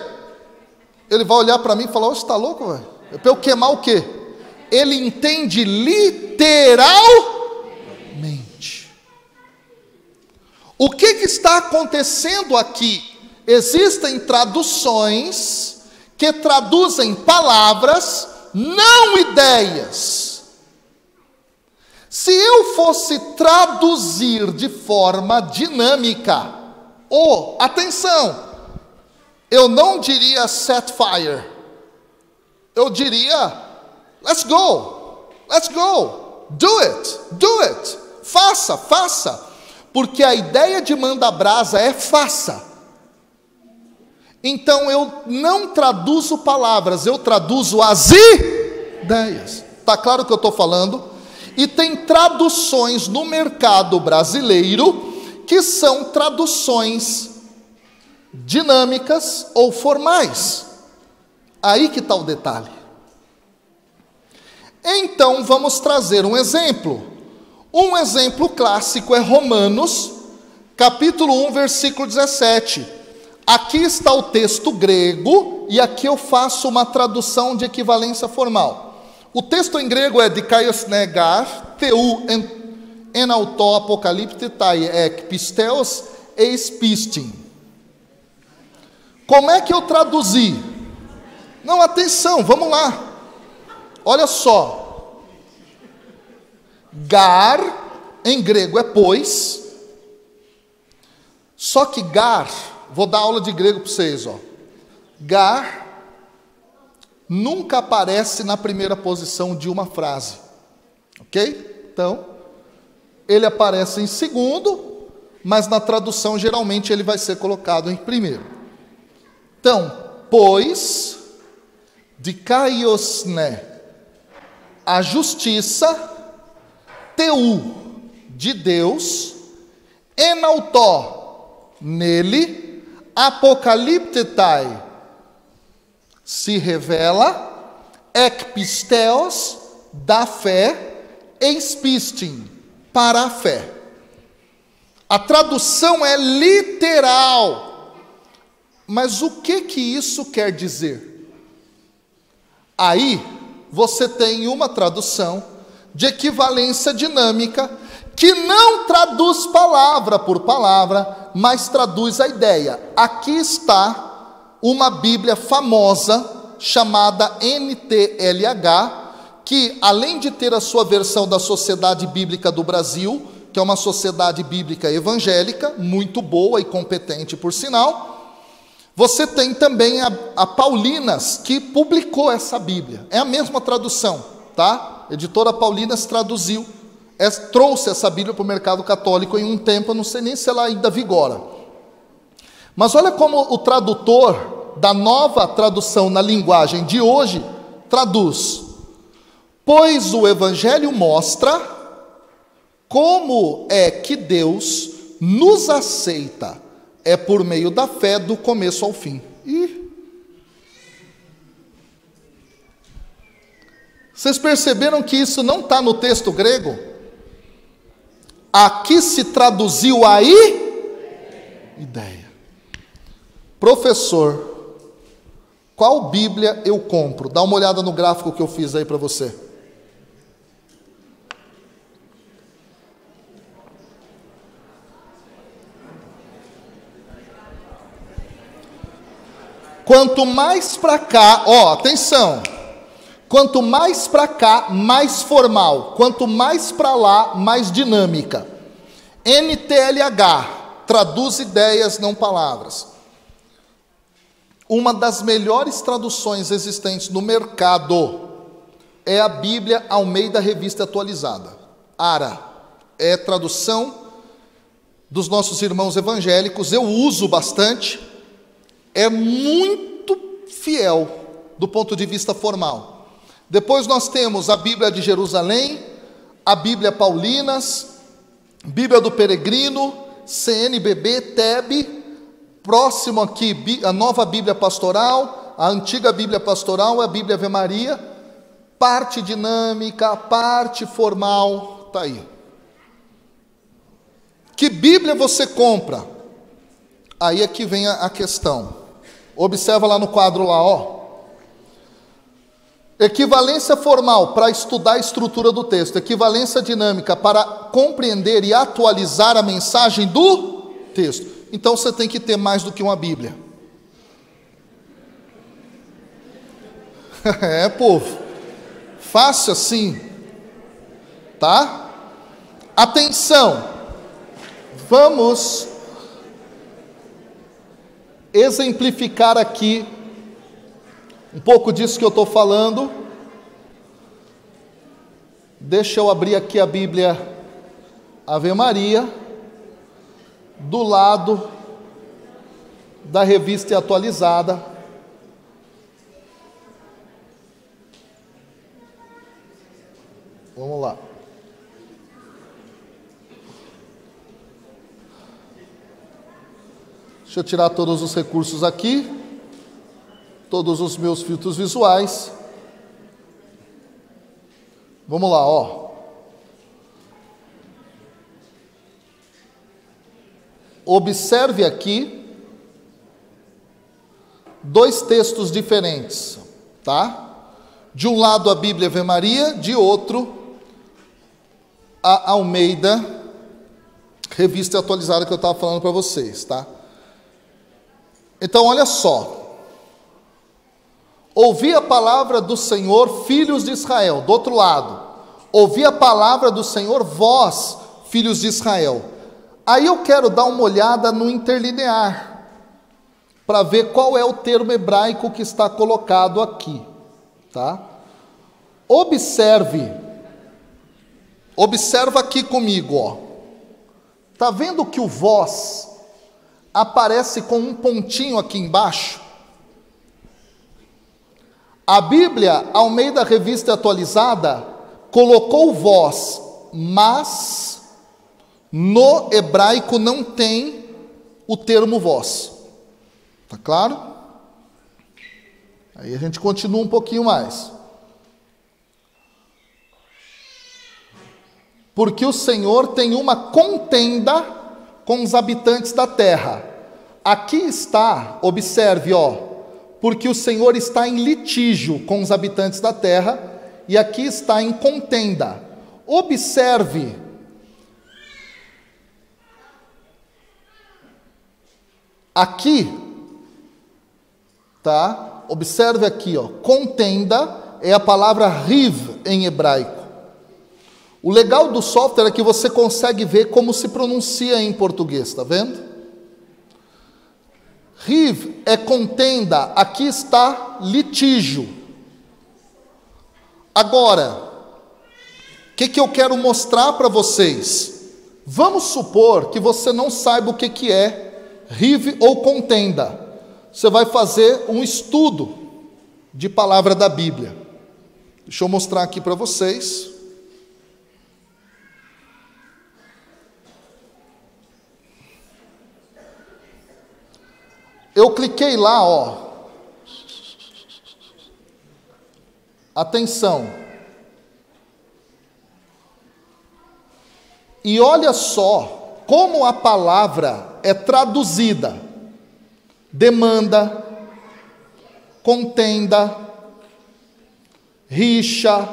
ele vai olhar para mim e falar, você está louco, velho? É para eu queimar o quê? Ele entende literalmente. O que está acontecendo aqui? Existem traduções que traduzem palavras, não ideias. Se eu fosse traduzir de forma dinâmica, atenção, eu não diria set fire, eu diria let's go, do it, faça, porque a ideia de manda brasa é faça. Então eu não traduzo palavras, eu traduzo as ideias. Está claro o que eu estou falando? E tem traduções no mercado brasileiro que são traduções dinâmicas ou formais. Aí que está o detalhe. Então vamos trazer um exemplo. Um exemplo clássico é Romanos, capítulo 1, versículo 17. Aqui está o texto grego e aqui eu faço uma tradução de equivalência formal. O texto em grego é Dikaios negar, teu en auto apocalipte tai ek pisteos eis pistin. Como é que eu traduzi? Não, atenção, vamos lá. Olha só. Gar, em grego, é pois. Só que gar, vou dar aula de grego para vocês, ó. Gar nunca aparece na primeira posição de uma frase. Ok? Então, ele aparece em segundo, mas na tradução geralmente ele vai ser colocado em primeiro. Então, pois, dikaiosne, a justiça, teu, de Deus, enautó, nele, apocaliptetai, se revela, ekpisteos, da fé, eispistin, para a fé. A tradução é literal. Mas o que isso quer dizer? Aí você tem uma tradução de equivalência dinâmica que não traduz palavra por palavra, mas traduz a ideia. Aqui está uma Bíblia famosa chamada NTLH, que além de ter a sua versão da Sociedade Bíblica do Brasil, que é uma sociedade bíblica evangélica, muito boa e competente por sinal, você tem também a Paulinas, que publicou essa Bíblia. É a mesma tradução, tá? A editora Paulinas traduziu, trouxe essa Bíblia para o mercado católico em um tempo, eu não sei nem se ela ainda vigora. Mas olha como o tradutor da nova tradução na linguagem de hoje traduz: pois o Evangelho mostra como é que Deus nos aceita, é por meio da fé do começo ao fim. Vocês perceberam que isso não está no texto grego? Aqui se traduziu aí ideia. Professor, qual Bíblia eu compro? Dá uma olhada no gráfico que eu fiz aí para você. Quanto mais para cá, ó, atenção. Quanto mais para cá, mais formal. Quanto mais para lá, mais dinâmica. NTLH, traduz ideias, não palavras. Uma das melhores traduções existentes no mercado é a Bíblia Almeida Revista Atualizada. ARA. É tradução dos nossos irmãos evangélicos. Eu uso bastante. É muito fiel do ponto de vista formal. Depois nós temos a Bíblia de Jerusalém, a Bíblia Paulinas, Bíblia do Peregrino, CNBB, TEB, próximo aqui a nova Bíblia Pastoral, a antiga Bíblia Pastoral, a Bíblia Ave Maria, parte dinâmica, parte formal, está aí. Que Bíblia você compra? Aí é que vem a questão. Observa lá no quadro lá, ó. Equivalência formal para estudar a estrutura do texto. Equivalência dinâmica para compreender e atualizar a mensagem do texto. Então você tem que ter mais do que uma Bíblia. É, povo. Fácil assim. Tá? Atenção. Vamos exemplificar aqui um pouco disso que eu estou falando. Deixa eu abrir aqui a Bíblia Ave Maria, do lado da Revista Atualizada. Vamos lá. Deixa eu tirar todos os recursos aqui, todos os meus filtros visuais. Vamos lá, ó. Observe aqui dois textos diferentes, tá? De um lado a Bíblia Ave Maria, de outro a Almeida Revista Atualizada que eu estava falando para vocês, tá? Então, olha só. Ouvi a palavra do Senhor, filhos de Israel. Do outro lado, ouvi a palavra do Senhor, vós, filhos de Israel. Aí eu quero dar uma olhada no interlinear, para ver qual é o termo hebraico que está colocado aqui, tá? Observa aqui comigo, ó. Tá vendo que o vós aparece com um pontinho aqui embaixo? A Bíblia, Almeida Revista Atualizada, colocou o vós, mas no hebraico não tem o termo vós. Tá claro? Aí a gente continua um pouquinho mais. Porque o Senhor tem uma contenda com os habitantes da terra. Aqui está, observe, ó. Porque o Senhor está em litígio com os habitantes da terra, e aqui está em contenda. Observe. Aqui, tá? Observe aqui, ó. Contenda é a palavra riv em hebraico. O legal do software é que você consegue ver como se pronuncia em português, tá vendo? Riv é contenda, aqui está litígio. Agora, o que eu quero mostrar para vocês? Vamos supor que você não saiba o que é riv ou contenda. Você vai fazer um estudo de palavra da Bíblia. Deixa eu mostrar aqui para vocês. Eu cliquei lá, ó. Atenção. E olha só como a palavra é traduzida. Demanda, contenda, rixa,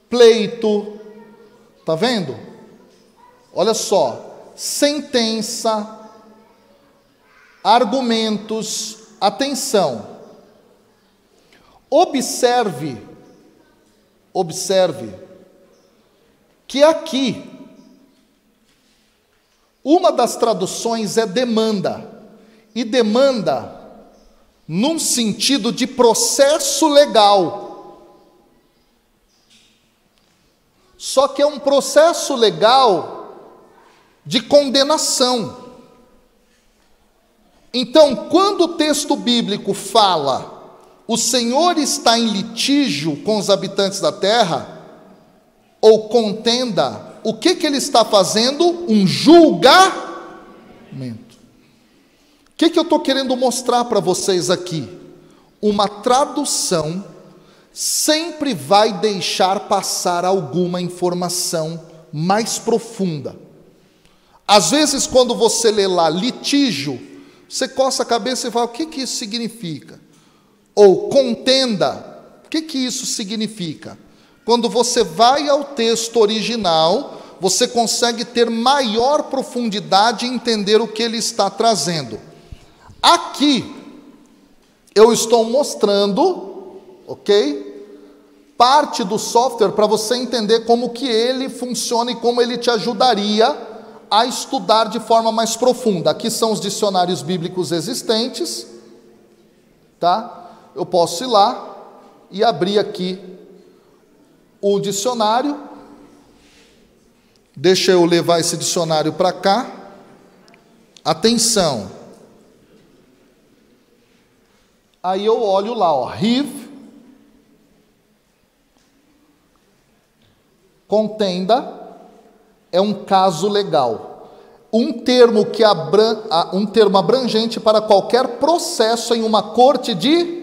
pleito. Tá vendo? Olha só. Sentença, argumentos, atenção. Observe que aqui, uma das traduções é demanda, e demanda num sentido de processo legal. Só que é um processo legal de condenação. Então, quando o texto bíblico fala, o Senhor está em litígio com os habitantes da terra, ou contenda, o que ele está fazendo? Um julgamento. O que eu estou querendo mostrar para vocês aqui? Uma tradução sempre vai deixar passar alguma informação mais profunda. Às vezes, quando você lê lá litígio, você coça a cabeça e fala, o que isso significa? Ou contenda, o que isso significa? Quando você vai ao texto original, você consegue ter maior profundidade e entender o que ele está trazendo. Aqui, eu estou mostrando, ok? Parte do software para você entender como que ele funciona e como ele te ajudaria a estudar de forma mais profunda. Aqui são os dicionários bíblicos existentes, tá? Eu posso ir lá e abrir aqui o dicionário. Deixa eu levar esse dicionário para cá. Atenção. Aí eu olho lá, ó, riv, contenda, é um caso legal. Um termo abrangente para qualquer processo em uma corte de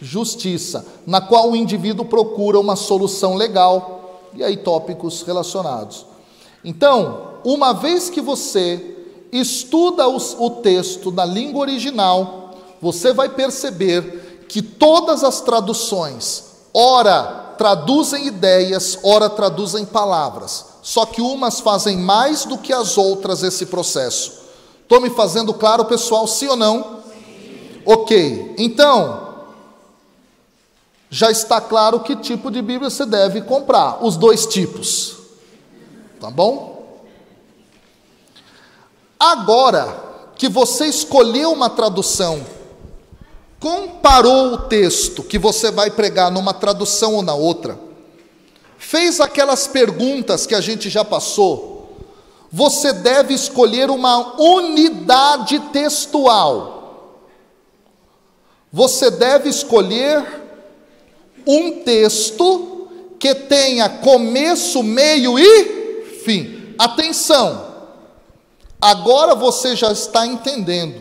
justiça, na qual o indivíduo procura uma solução legal, e aí tópicos relacionados. Então, uma vez que você estuda o texto na língua original, você vai perceber que todas as traduções, ora traduzem ideias, ora traduzem palavras, só que umas fazem mais do que as outras esse processo. Estou me fazendo claro, pessoal, sim ou não? Ok, então, já está claro que tipo de Bíblia você deve comprar, os dois tipos, tá bom? Agora que você escolheu uma tradução, comparou o texto que você vai pregar numa tradução ou na outra, fez aquelas perguntas que a gente já passou, você deve escolher uma unidade textual. Você deve escolher um texto que tenha começo, meio e fim. Atenção! Agora você já está entendendo.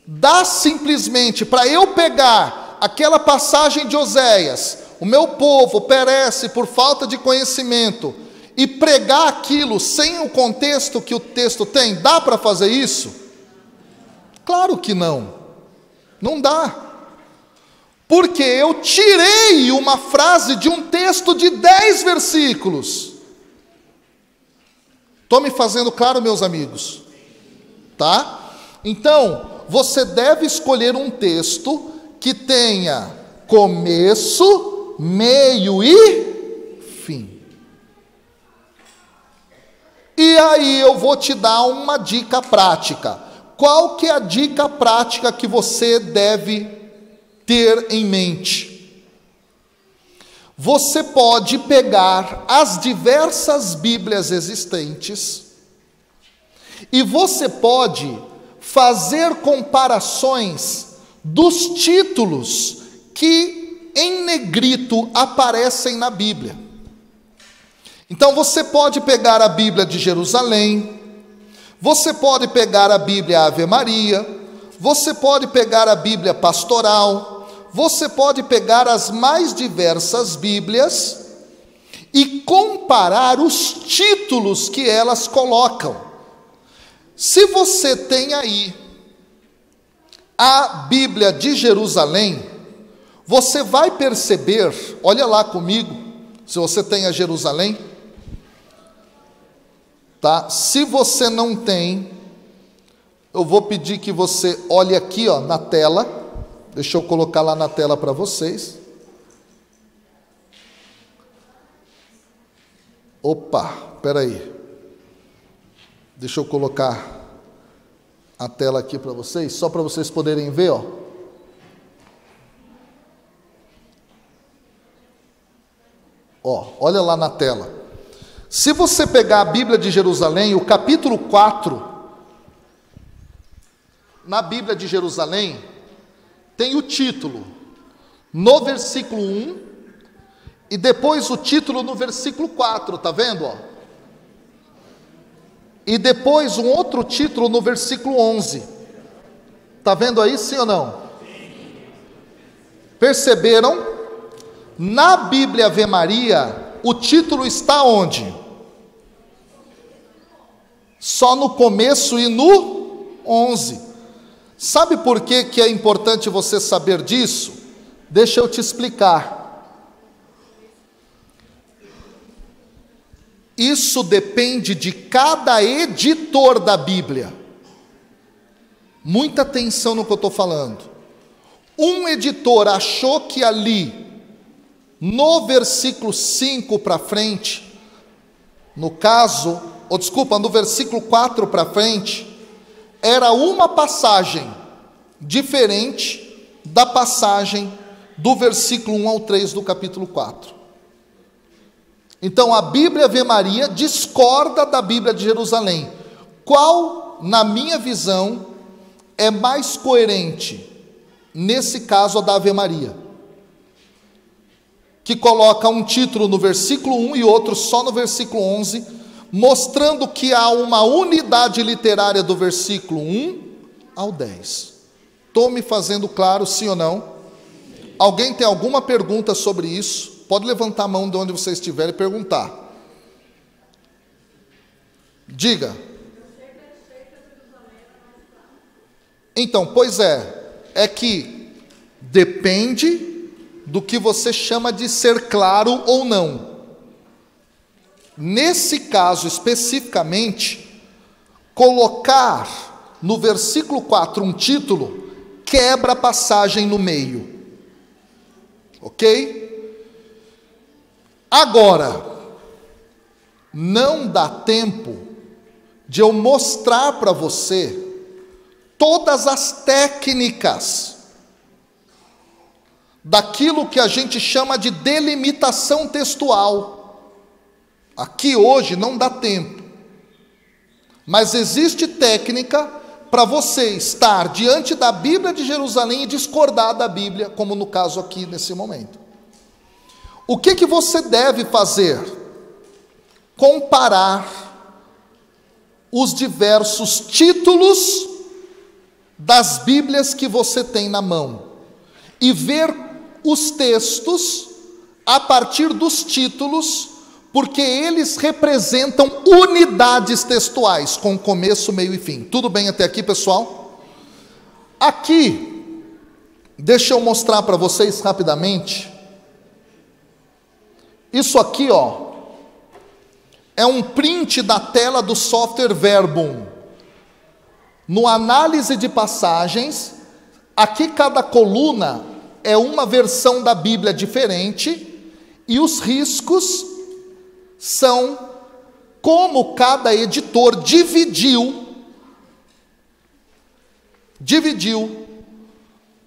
Dá simplesmente para eu pegar aquela passagem de Oséias, o meu povo perece por falta de conhecimento, e pregar aquilo sem o contexto que o texto tem? Dá para fazer isso? Claro que não. Não dá. Porque eu tirei uma frase de um texto de 10 versículos. Estou me fazendo claro, meus amigos? Tá? Então, você deve escolher um texto que tenha começo, meio e fim. E aí eu vou te dar uma dica prática. Qual que é a dica prática que você deve ter em mente? Você pode pegar as diversas Bíblias existentes e você pode fazer comparações dos títulos que em negrito aparecem na Bíblia. Então você pode pegar a Bíblia de Jerusalém, você pode pegar a Bíblia Ave Maria, você pode pegar a Bíblia Pastoral, você pode pegar as mais diversas Bíblias e comparar os títulos que elas colocam. Se você tem aí a Bíblia de Jerusalém, você vai perceber, olha lá comigo, se você tem a Jerusalém, tá? Se você não tem, eu vou pedir que você olhe aqui, ó, na tela. Deixa eu colocar lá na tela para vocês. Opa, espera aí. Deixa eu colocar a tela aqui para vocês, só para vocês poderem ver, ó. Ó, olha lá na tela. Se você pegar a Bíblia de Jerusalém, o capítulo 4, na Bíblia de Jerusalém, tem o título no versículo 1 e depois o título no versículo 4, tá vendo? Ó? E depois um outro título no versículo 11. Tá vendo aí, sim ou não? Perceberam? Na Bíblia Ave Maria, o título está onde? Só no começo e no 11. Sabe por que é importante você saber disso? Deixa eu te explicar. Isso depende de cada editor da Bíblia. Muita atenção no que eu estou falando. Um editor achou que ali, no versículo 5 para frente, no caso, no versículo 4 para frente, era uma passagem diferente da passagem do versículo 1 ao 3 do capítulo 4. Então a Bíblia Ave Maria discorda da Bíblia de Jerusalém. Qual, na minha visão, é mais coerente? Nesse caso, a da Ave Maria, que coloca um título no versículo 1 e outro só no versículo 11, mostrando que há uma unidade literária do versículo 1 ao 10. Estou me fazendo claro, sim ou não? Alguém tem alguma pergunta sobre isso? Pode levantar a mão de onde você estiver e perguntar. Diga. Então, pois é que depende do que você chama de ser claro ou não. Nesse caso especificamente, colocar no versículo 4 um título quebra a passagem no meio. Ok? Agora, não dá tempo de eu mostrar para você todas as técnicas daquilo que a gente chama de delimitação textual. Aqui hoje não dá tempo, mas existe técnica para você estar diante da Bíblia de Jerusalém e discordar da Bíblia, como no caso aqui nesse momento. O que você deve fazer? Comparar os diversos títulos das Bíblias que você tem na mão e ver os textos a partir dos títulos, porque eles representam unidades textuais, com começo, meio e fim. Tudo bem até aqui, pessoal? Aqui, deixa eu mostrar para vocês rapidamente. Isso aqui, ó, é um print da tela do software Verbum. No análise de passagens, aqui cada coluna é uma versão da Bíblia diferente, e os riscos são como cada editor dividiu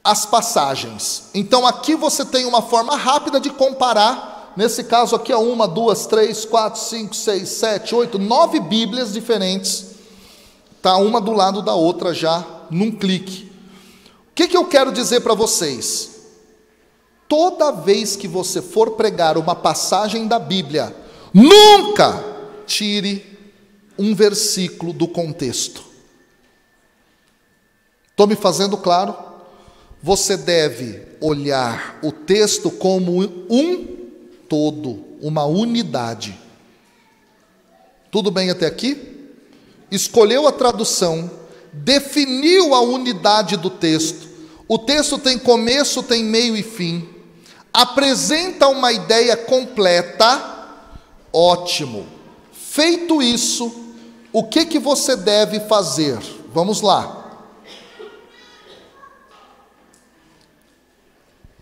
as passagens. Então aqui você tem uma forma rápida de comparar. Nesse caso aqui é 1, 2, 3, 4, 5, 6, 7, 8, 9 Bíblias diferentes. Está uma do lado da outra já, num clique. O que eu quero dizer para vocês? Toda vez que você for pregar uma passagem da Bíblia, nunca tire um versículo do contexto. Estou me fazendo claro? Você deve olhar o texto como um todo, uma unidade. Tudo bem até aqui? Escolheu a tradução, definiu a unidade do texto. O texto tem começo, tem meio e fim. Apresenta uma ideia completa. Ótimo. Feito isso, o que você deve fazer? Vamos lá.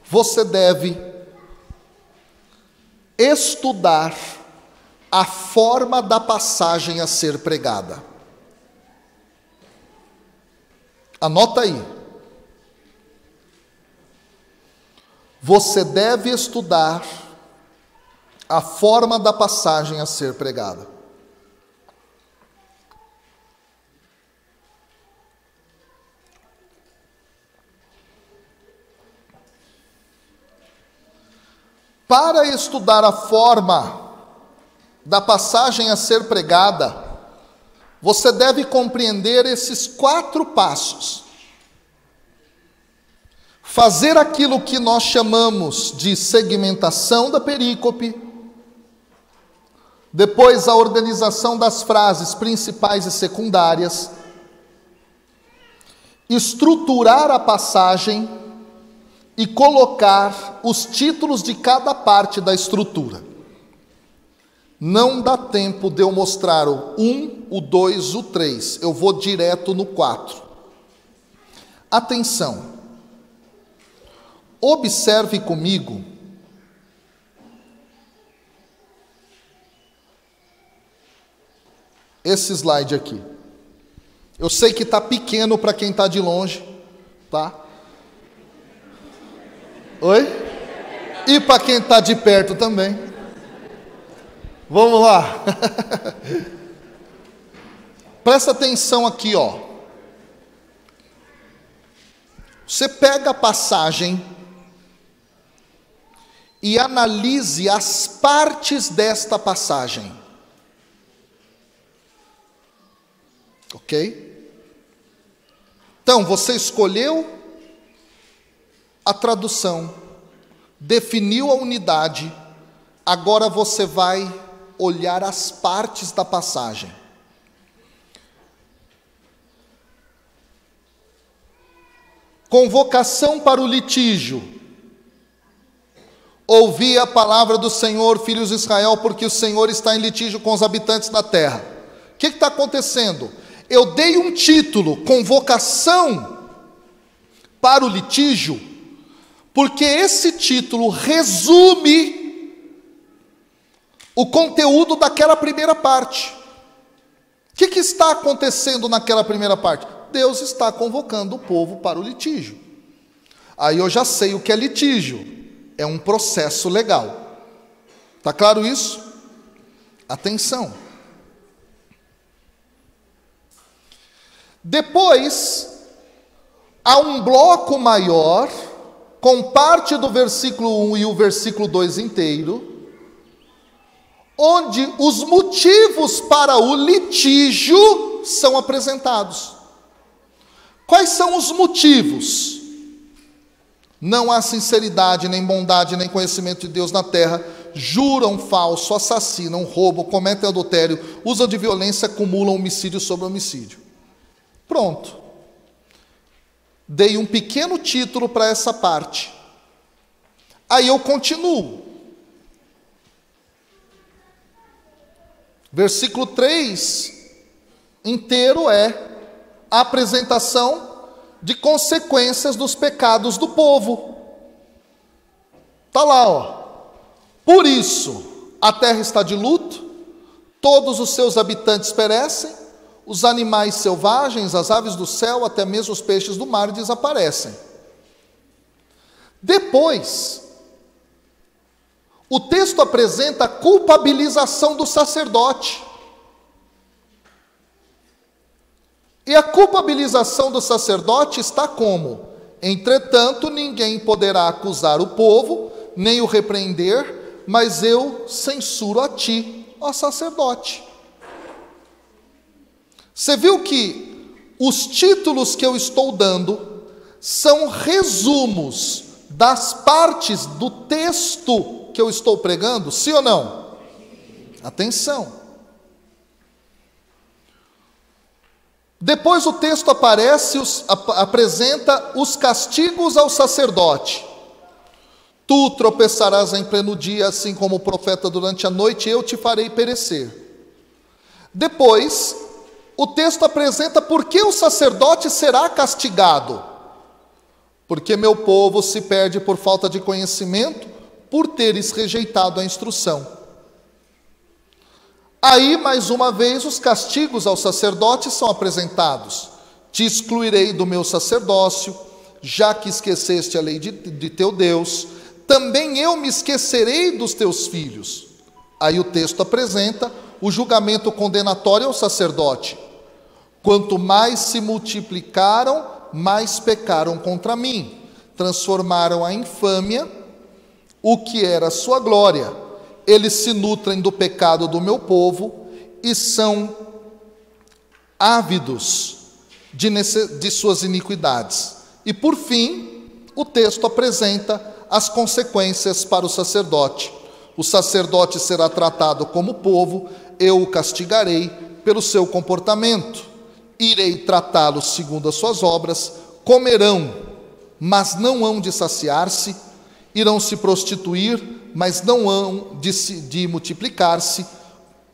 Você deve estudar a forma da passagem a ser pregada. Anota aí. Você deve estudar a forma da passagem a ser pregada. Para estudar a forma da passagem a ser pregada, você deve compreender esses 4 passos. Fazer aquilo que nós chamamos de segmentação da perícope, depois a organização das frases principais e secundárias, estruturar a passagem e colocar os títulos de cada parte da estrutura. Não dá tempo de eu mostrar o 1, o 2, o 3. Eu vou direto no 4. Atenção. Observe comigo esse slide aqui. Eu sei que está pequeno para quem está de longe, tá? Oi? E para quem está de perto também. Vamos lá. Presta atenção aqui, ó. Você pega a passagem e analise as partes desta passagem. Ok? Então, você escolheu a tradução, definiu a unidade, agora você vai olhar as partes da passagem. Convocação para o litígio. Ouvi a palavra do Senhor, filhos de Israel, porque o Senhor está em litígio com os habitantes da terra. O que está acontecendo? Eu dei um título, convocação para o litígio, porque esse título resume o conteúdo daquela primeira parte. O que está acontecendo naquela primeira parte? Deus está convocando o povo para o litígio. Aí eu já sei o que é litígio. É um processo legal. Está claro isso? Atenção. Depois, há um bloco maior, com parte do versículo 1 e o versículo 2 inteiro, onde os motivos para o litígio são apresentados. Quais são os motivos? Não há sinceridade, nem bondade, nem conhecimento de Deus na terra, juram falso, assassinam, roubam, cometem adultério, usam de violência, acumulam homicídio sobre homicídio. Pronto. Dei um pequeno título para essa parte. Aí eu continuo. Versículo 3 inteiro é a apresentação de consequências dos pecados do povo. Está lá, ó. Por isso, a terra está de luto, todos os seus habitantes perecem, os animais selvagens, as aves do céu, até mesmo os peixes do mar desaparecem. Depois, o texto apresenta a culpabilização do sacerdote. E a culpabilização do sacerdote está como? Entretanto, ninguém poderá acusar o povo, nem o repreender, mas eu censuro a ti, ó sacerdote. Você viu que os títulos que eu estou dando são resumos das partes do texto que eu estou pregando, sim ou não? Atenção. Depois o texto apresenta os castigos ao sacerdote. Tu tropeçarás em pleno dia, assim como o profeta durante a noite, eu te farei perecer. Depois, o texto apresenta por que o sacerdote será castigado. Porque meu povo se perde por falta de conhecimento, por teres rejeitado a instrução. Aí, mais uma vez, os castigos aos sacerdotes são apresentados. Te excluirei do meu sacerdócio, já que esqueceste a lei de teu Deus, também eu me esquecerei dos teus filhos. Aí o texto apresenta o julgamento condenatório ao sacerdote. Quanto mais se multiplicaram, mais pecaram contra mim. Transformaram a infâmia, o que era sua glória. Eles se nutrem do pecado do meu povo e são ávidos de suas iniquidades. E por fim, o texto apresenta as consequências para o sacerdote. O sacerdote será tratado como povo, eu o castigarei pelo seu comportamento. Irei tratá-lo segundo as suas obras, comerão, mas não hão de saciar-se, irão se prostituir, mas não hão de multiplicar-se,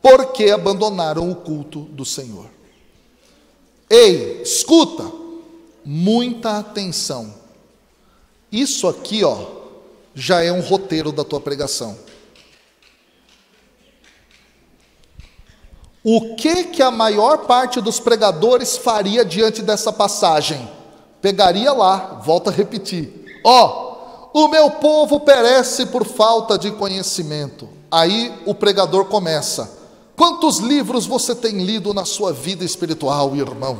porque abandonaram o culto do Senhor. Ei, escuta, muita atenção. Isso aqui, ó, já é um roteiro da tua pregação. O que a maior parte dos pregadores faria diante dessa passagem? Pegaria lá, volta a repetir. Ó, o meu povo perece por falta de conhecimento. Aí o pregador começa. Quantos livros você tem lido na sua vida espiritual, irmão?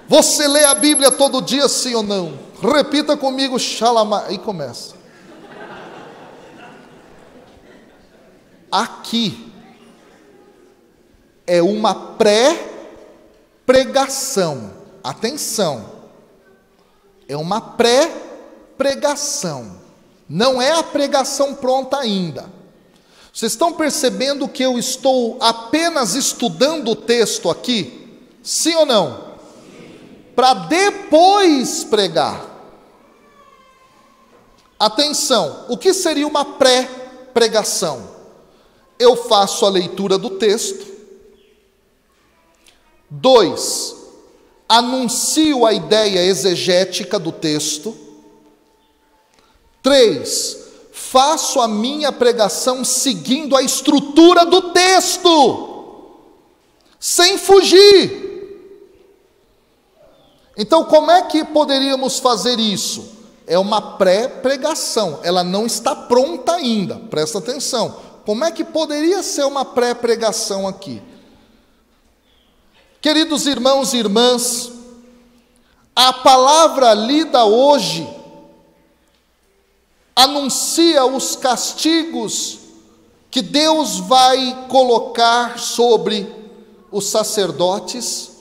Você lê a Bíblia todo dia, sim ou não? Repita comigo, xalama. Aí começa. Aqui é uma pré-pregação. Atenção. É uma pré-pregação. Não é a pregação pronta ainda. Vocês estão percebendo que eu estou apenas estudando o texto aqui? Sim ou não? Para depois pregar. Atenção, o que seria uma pré-pregação? Eu faço a leitura do texto. 2, anuncio a ideia exegética do texto. 3, faço a minha pregação seguindo a estrutura do texto, sem fugir. Então, como é que poderíamos fazer isso? É uma pré-pregação, ela não está pronta ainda, presta atenção. Como é que poderia ser uma pré-pregação aqui? Queridos irmãos e irmãs, a palavra lida hoje anuncia os castigos que Deus vai colocar sobre os sacerdotes,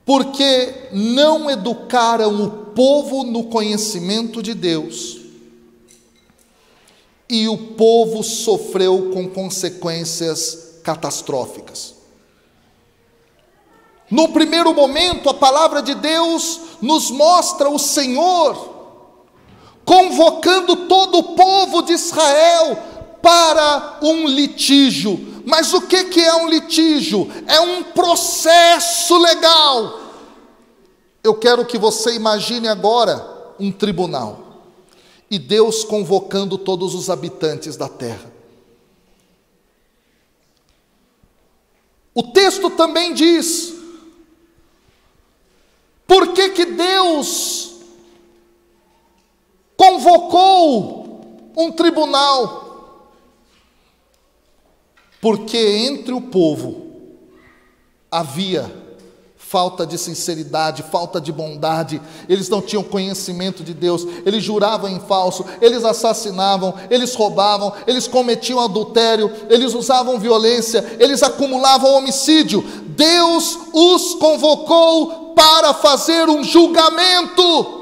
porque não educaram o povo no conhecimento de Deus, e o povo sofreu com consequências catastróficas. No primeiro momento, a palavra de Deus nos mostra o Senhor convocando todo o povo de Israel para um litígio. Mas o que é um litígio? É um processo legal. Eu quero que você imagine agora um tribunal, e Deus convocando todos os habitantes da terra. O texto também diz, por que Deus convocou um tribunal? Porque entre o povo havia falta de sinceridade, falta de bondade, eles não tinham conhecimento de Deus, eles juravam em falso, eles assassinavam, eles roubavam, eles cometiam adultério, eles usavam violência, eles acumulavam homicídio. Deus os convocou para fazer um julgamento.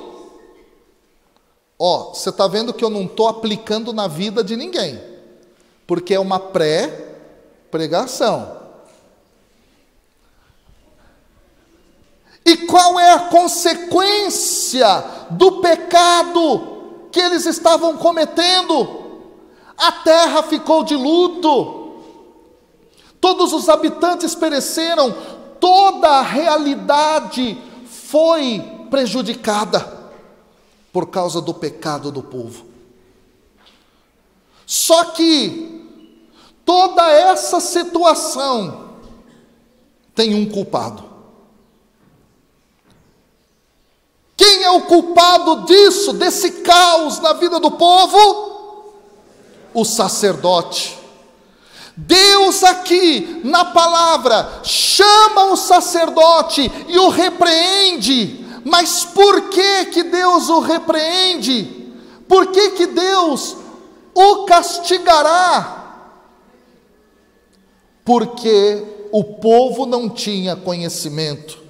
Ó, você está vendo que eu não estou aplicando na vida de ninguém, porque é uma pré-pregação. E qual é a consequência do pecado que eles estavam cometendo? A terra ficou de luto, todos os habitantes pereceram, toda a realidade foi prejudicada por causa do pecado do povo. Só que toda essa situação tem um culpado. Quem é o culpado disso, desse caos na vida do povo? O sacerdote. Deus aqui, na palavra, chama o sacerdote e o repreende. Mas por que Deus o repreende? Por que Deus o castigará? Porque o povo não tinha conhecimento.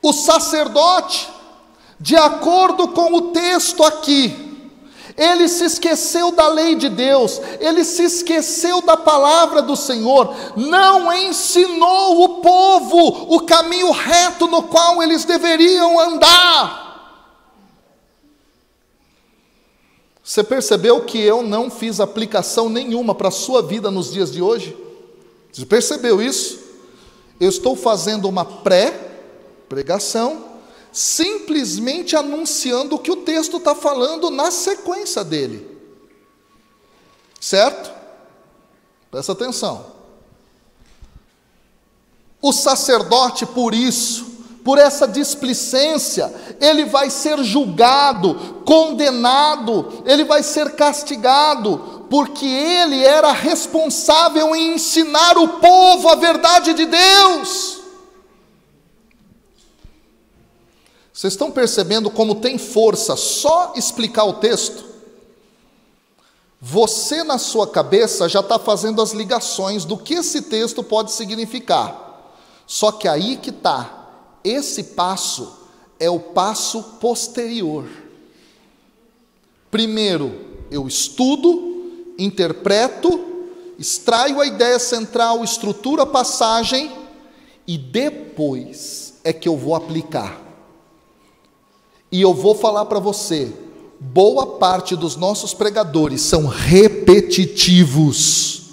O sacerdote, de acordo com o texto aqui, ele se esqueceu da lei de Deus, ele se esqueceu da palavra do Senhor, não ensinou o povo o caminho reto no qual eles deveriam andar. Você percebeu que eu não fiz aplicação nenhuma para a sua vida nos dias de hoje? Você percebeu isso? Eu estou fazendo uma pré-pregação, simplesmente anunciando o que o texto está falando na sequência dele. Certo? Presta atenção. O sacerdote, por isso, por essa displicência, ele vai ser julgado, condenado, ele vai ser castigado, porque ele era responsável em ensinar o povo a verdade de Deus. Vocês estão percebendo como tem força só explicar o texto? Você na sua cabeça já está fazendo as ligações do que esse texto pode significar. Só que aí que está, esse passo é o passo posterior. Primeiro, eu estudo, interpreto, extraio a ideia central, estruturo a passagem, e depois é que eu vou aplicar. E eu vou falar para você, boa parte dos nossos pregadores são repetitivos,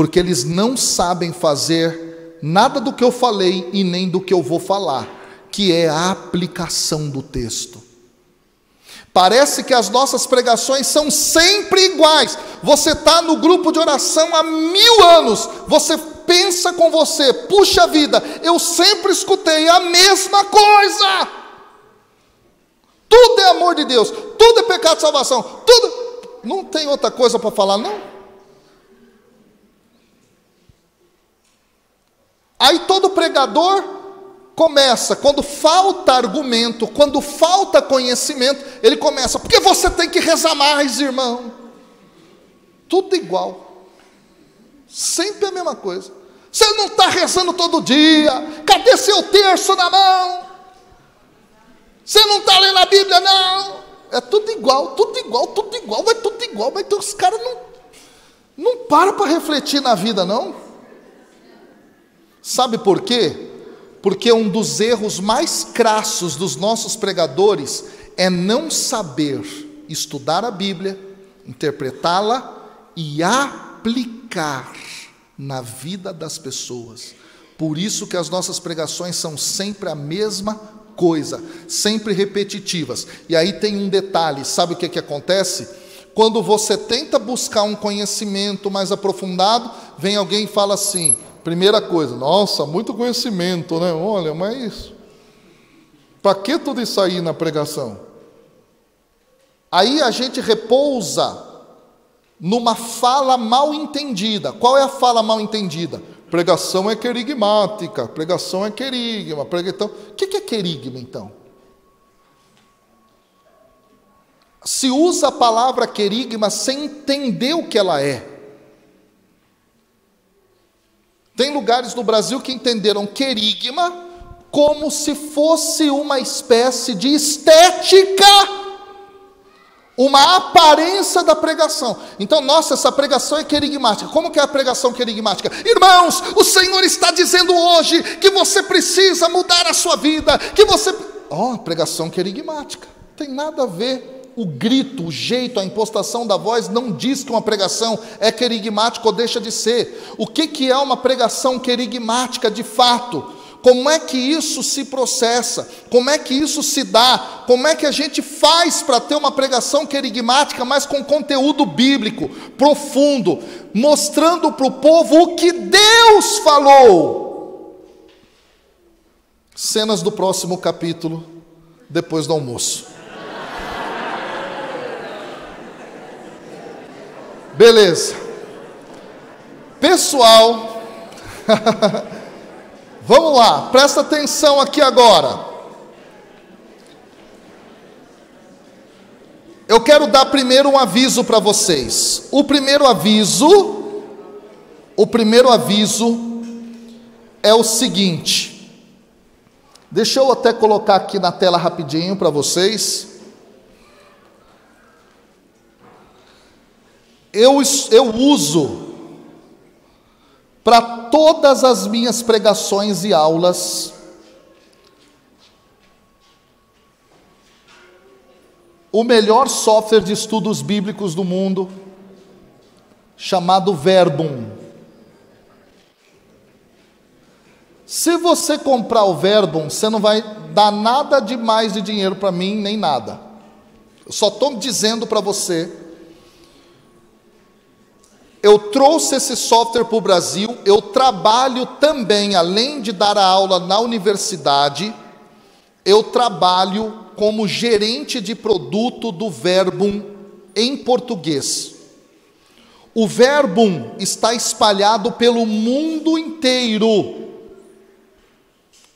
porque eles não sabem fazer nada do que eu falei e nem do que eu vou falar, que é a aplicação do texto. Parece que as nossas pregações são sempre iguais. Você está no grupo de oração há 1000 anos, você pensa com você, puxa vida, eu sempre escutei a mesma coisa. Tudo é amor de Deus, tudo é pecado de salvação, tudo. Não tem outra coisa para falar, não? Aí todo pregador começa, quando falta argumento, quando falta conhecimento, ele começa, porque você tem que rezar mais, irmão. Tudo igual, sempre a mesma coisa. Você não está rezando todo dia, cadê seu terço na mão? Você não está lendo a Bíblia, não? É tudo igual, tudo igual, tudo igual, vai tudo igual, vai ter os caras não param para refletir na vida, não. Sabe por quê? Porque um dos erros mais crassos dos nossos pregadores é não saber estudar a Bíblia, interpretá-la e aplicar na vida das pessoas. Por isso que as nossas pregações são sempre a mesma coisa, sempre repetitivas. E aí tem um detalhe, sabe o que acontece? Quando você tenta buscar um conhecimento mais aprofundado, vem alguém e fala assim, primeira coisa, nossa, muito conhecimento, né? Olha, mas para que tudo isso aí na pregação? Aí a gente repousa numa fala mal entendida. Qual é a fala mal entendida? Pregação é querigmática, pregação é querigma. Então, o que é querigma, então? Se usa a palavra querigma sem entender o que ela é. Tem lugares no Brasil que entenderam querigma como se fosse uma espécie de estética, uma aparência da pregação. Então, nossa, essa pregação é querigmática. Como que é a pregação querigmática? Irmãos, o Senhor está dizendo hoje que você precisa mudar a sua vida, que você... pregação querigmática. Não tem nada a ver. O grito, o jeito, a impostação da voz não diz que uma pregação é querigmática ou deixa de ser. O que é uma pregação querigmática de fato? Como é que isso se processa? Como é que isso se dá? Como é que a gente faz para ter uma pregação querigmática, mas com conteúdo bíblico, profundo, mostrando para o povo o que Deus falou? Cenas do próximo capítulo, depois do almoço. Beleza. Pessoal, vamos lá, presta atenção aqui agora. Eu quero dar primeiro um aviso para vocês. O primeiro aviso é o seguinte. Deixa eu até colocar aqui na tela rapidinho para vocês. Eu uso para todas as minhas pregações e aulas o melhor software de estudos bíblicos do mundo, chamado Verbum. Se você comprar o Verbum, você não vai dar nada de mais de dinheiro para mim, nem nada. Eu só estou dizendo para você. Eu trouxe esse software para o Brasil, eu trabalho também, além de dar a aula na universidade, eu trabalho como gerente de produto do Verbum em português. O Verbum está espalhado pelo mundo inteiro.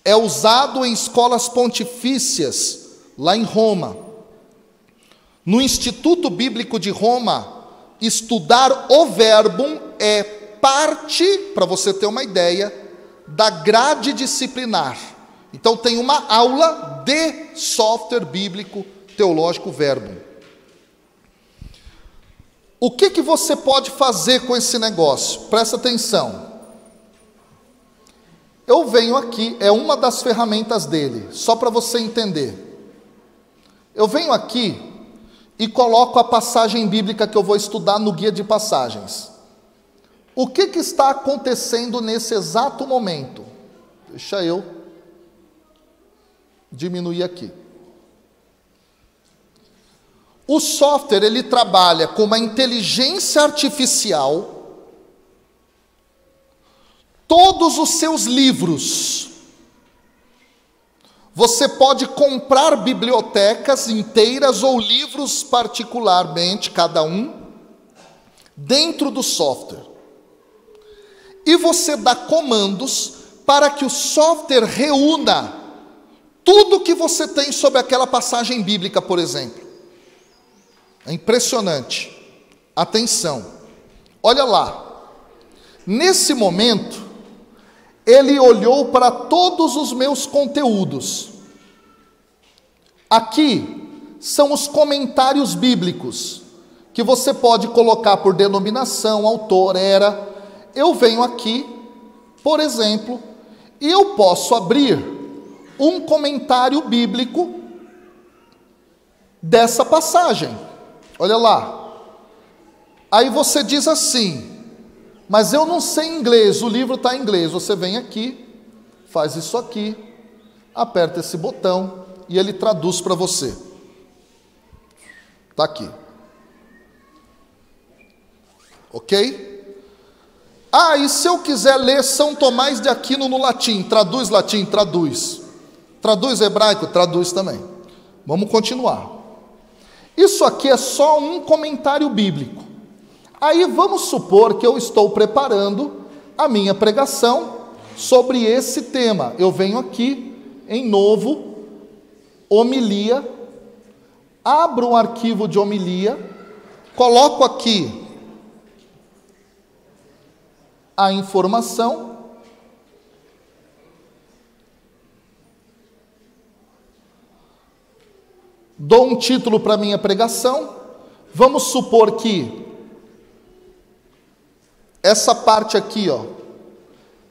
É usado em escolas pontifícias, lá em Roma. No Instituto Bíblico de Roma, estudar o Verbum é parte, para você ter uma ideia, da grade disciplinar. Então tem uma aula de software bíblico teológico Verbum. O que você pode fazer com esse negócio? Presta atenção. Eu venho aqui, é uma das ferramentas dele, só para você entender. Eu venho aqui e coloco a passagem bíblica que eu vou estudar no guia de passagens. O que está acontecendo nesse exato momento? Deixa eu diminuir aqui. O software, ele trabalha com uma inteligência artificial. Todos os seus livros, você pode comprar bibliotecas inteiras ou livros particularmente, cada um, dentro do software. E você dá comandos para que o software reúna tudo que você tem sobre aquela passagem bíblica, por exemplo. É impressionante. Atenção. Olha lá. Nesse momento, ele olhou para todos os meus conteúdos. Aqui são os comentários bíblicos, que você pode colocar por denominação, autor, era. Eu venho aqui, por exemplo, e eu posso abrir um comentário bíblico dessa passagem. Olha lá. Aí você diz assim: mas eu não sei inglês, o livro está em inglês. Você vem aqui, faz isso aqui, aperta esse botão e ele traduz para você. Está aqui. Ok? Ah, e se eu quiser ler São Tomás de Aquino no latim? Traduz latim? Traduz. Traduz hebraico? Traduz também. Vamos continuar. Isso aqui é só um comentário bíblico. Aí vamos supor que eu estou preparando a minha pregação sobre esse tema. Eu venho aqui em novo, homilia, abro um arquivo de homilia, coloco aqui a informação, dou um título para a minha pregação. Vamos supor que essa parte aqui, ó,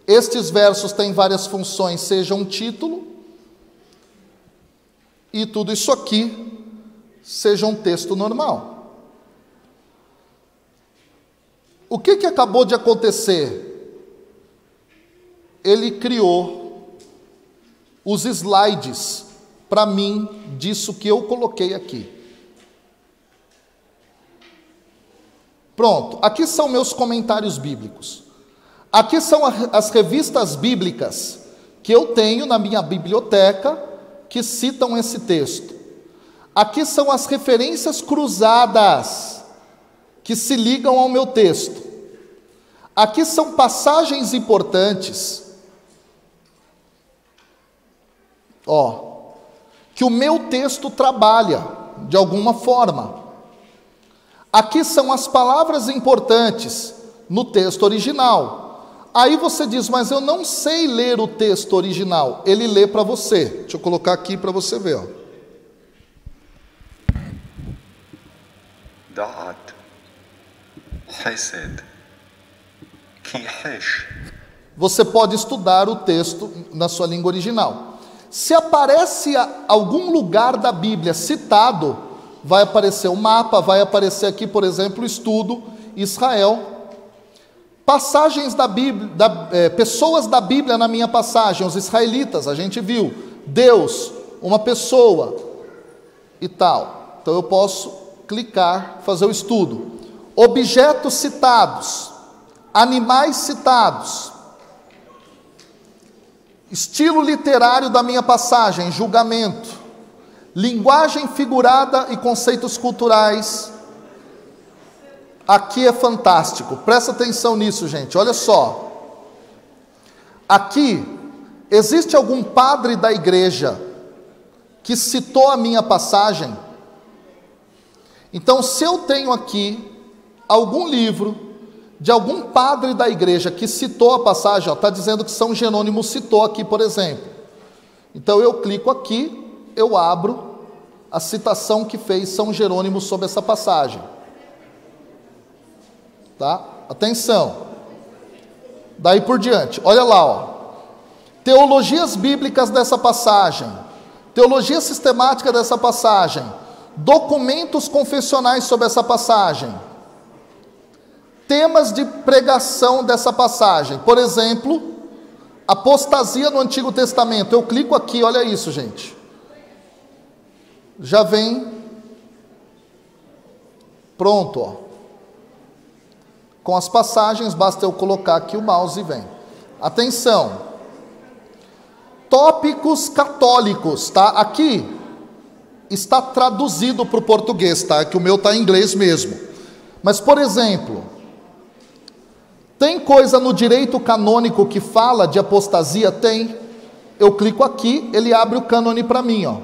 estes versos têm várias funções, seja um título, e tudo isso aqui seja um texto normal. O que acabou de acontecer? Ele criou os slides para mim disso que eu coloquei aqui. Pronto, aqui são meus comentários bíblicos. Aqui são as revistas bíblicas que eu tenho na minha biblioteca que citam esse texto. Aqui são as referências cruzadas que se ligam ao meu texto. Aqui são passagens importantes, que o meu texto trabalha de alguma forma. Aqui são as palavras importantes no texto original. Aí você diz, mas eu não sei ler o texto original. Ele lê para você. Deixa eu colocar aqui para você ver. Da'at, Hesed, Kihesh. Você pode estudar o texto na sua língua original. Se aparece algum lugar da Bíblia citado, vai aparecer o mapa, vai aparecer aqui, por exemplo, o estudo Israel. Passagens da Bíblia, pessoas da Bíblia na minha passagem, os israelitas, a gente viu, Deus, uma pessoa e tal. Então eu posso clicar, fazer o estudo. Objetos citados, animais citados, estilo literário da minha passagem, julgamento, linguagem figurada e conceitos culturais. Aqui é fantástico, presta atenção nisso, gente, olha só. Aqui, existe algum padre da igreja que citou a minha passagem? Então, se eu tenho aqui algum livro de algum padre da igreja que citou a passagem, está dizendo que São Jerônimo citou aqui, por exemplo. Então, eu clico aqui, eu abro a citação que fez São Jerônimo sobre essa passagem. Tá? Atenção. Daí por diante, olha lá, teologias bíblicas dessa passagem, teologia sistemática dessa passagem, documentos confessionais sobre essa passagem, temas de pregação dessa passagem. Por exemplo, apostasia no Antigo Testamento. Eu clico aqui, olha isso, gente. Já vem pronto, ó. Com as passagens, basta eu colocar aqui o mouse e vem. Atenção. Tópicos católicos, tá? Aqui está traduzido para o português, tá? Que o meu está em inglês mesmo. Mas, por exemplo, tem coisa no direito canônico que fala de apostasia? Tem. Eu clico aqui, ele abre o cânone para mim, ó.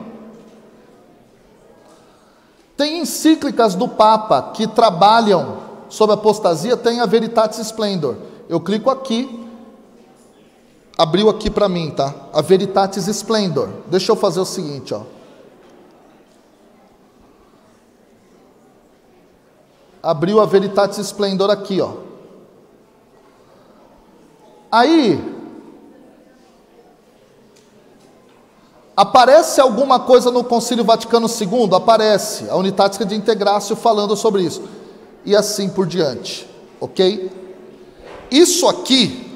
Tem encíclicas do Papa que trabalham sobre apostasia? Tem a Veritatis Splendor. Eu clico aqui, abriu aqui para mim, tá? A Veritatis Splendor. Deixa eu fazer o seguinte, ó. Abriu a Veritatis Splendor aqui, ó. Aí aparece alguma coisa no Concílio Vaticano II? Aparece, a Unitatis Redintegratio falando sobre isso. E assim por diante, ok? Isso aqui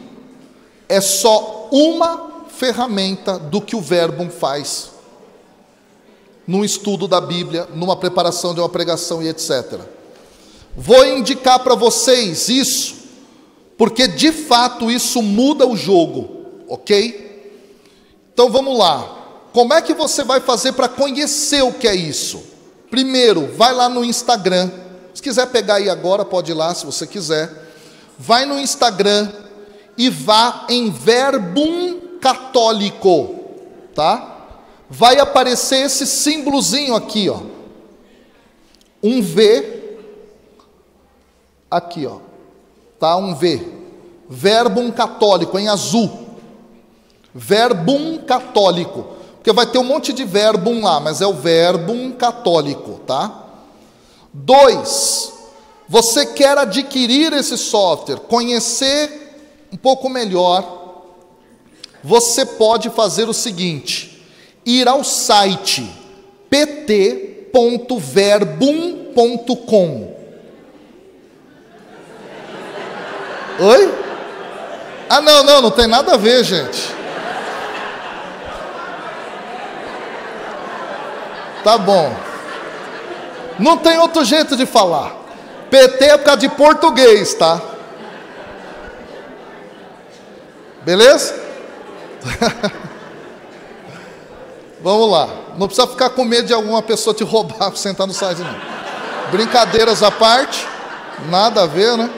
é só uma ferramenta do que o Verbum faz num estudo da Bíblia, numa preparação de uma pregação e etc. Vou indicar para vocês isso, porque de fato isso muda o jogo, ok? Então vamos lá. Como é que você vai fazer para conhecer o que é isso? Primeiro, vai lá no Instagram. Se quiser pegar aí agora, pode ir lá se você quiser. Vai no Instagram e vá em Verbum Católico, tá? Vai aparecer esse símbolozinho aqui, ó. Um V. Aqui, ó. Tá? Um V. Verbum Católico, em azul. Verbum Católico. Porque vai ter um monte de verbum lá, mas é o Verbum Católico, tá? 2. Você quer adquirir esse software, conhecer um pouco melhor, você pode fazer o seguinte: ir ao site pt.verbum.com. Oi? Ah, não tem nada a ver, gente. Tá bom. Não tem outro jeito de falar. PT é por causa de português, tá? Beleza? Vamos lá. Não precisa ficar com medo de alguma pessoa te roubar para sentar no site, não. Brincadeiras à parte. Nada a ver, né?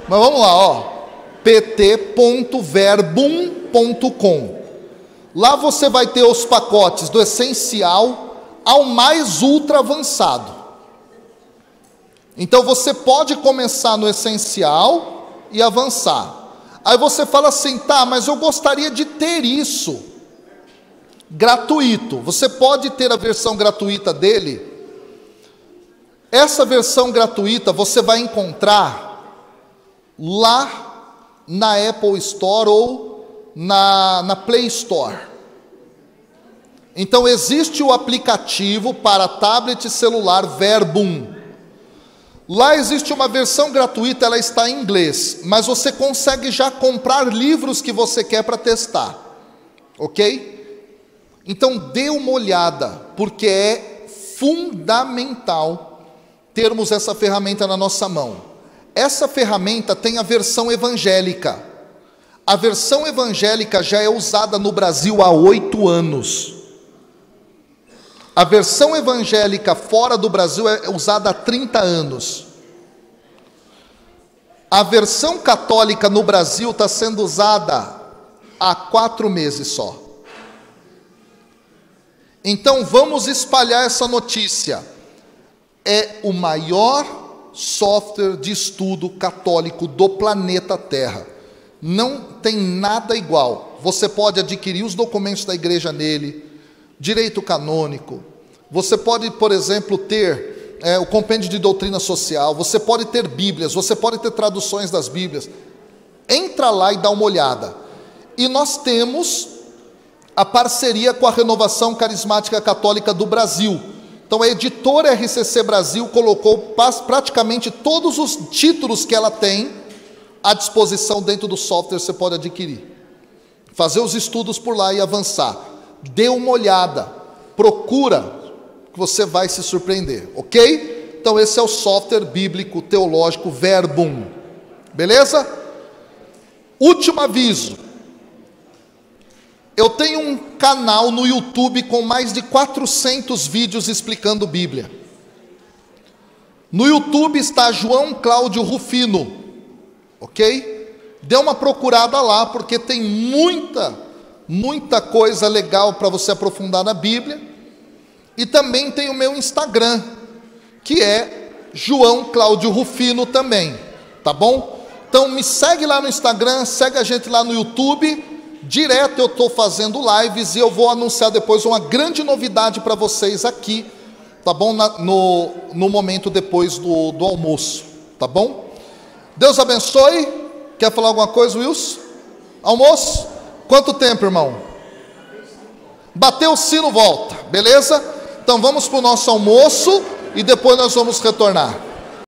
Mas vamos lá, ó. pt.verbum.com. Lá você vai ter os pacotes do essencial ao mais ultra avançado. Então você pode começar no essencial e avançar. Aí você fala assim: tá, mas eu gostaria de ter isso gratuito. Você pode ter a versão gratuita dele. Essa versão gratuita você vai encontrar lá na Apple Store ou na Play Store. Então existe o aplicativo para tablet e celular Verbum. Lá existe uma versão gratuita, ela está em inglês, mas você consegue já comprar livros que você quer para testar, ok? Então dê uma olhada, porque é fundamental termos essa ferramenta na nossa mão. Essa ferramenta tem a versão evangélica. A versão evangélica já é usada no Brasil há 8 anos. A versão evangélica fora do Brasil é usada há 30 anos. A versão católica no Brasil está sendo usada há 4 meses só. Então vamos espalhar essa notícia. É o maior software de estudo católico do planeta Terra. Não tem nada igual. Você pode adquirir os documentos da igreja nele, direito canônico. Você pode, por exemplo, ter o compêndio de doutrina social. Você pode ter bíblias, você pode ter traduções das bíblias. Entra lá e dá uma olhada. E nós temos a parceria com a Renovação Carismática Católica do Brasil. Então a editora RCC Brasil colocou praticamente todos os títulos que ela tem à disposição dentro do software, você pode adquirir. Fazer os estudos por lá e avançar. Dê uma olhada, procura, que você vai se surpreender, ok? Então esse é o software bíblico teológico Verbum, beleza? Último aviso. Eu tenho um canal no YouTube com mais de 400 vídeos explicando Bíblia. No YouTube está João Cláudio Rufino, ok? Dê uma procurada lá, porque tem muita coisa legal para você aprofundar na Bíblia. E também tem o meu Instagram, que é João Cláudio Rufino também, tá bom? Então me segue lá no Instagram, segue a gente lá no YouTube. Direto eu estou fazendo lives e eu vou anunciar depois uma grande novidade para vocês aqui, tá bom? No momento depois do almoço, tá bom? Deus abençoe. Quer falar alguma coisa, Wilson? Almoço? Quanto tempo, irmão? Bateu o sino, volta, beleza? Então vamos para o nosso almoço e depois nós vamos retornar.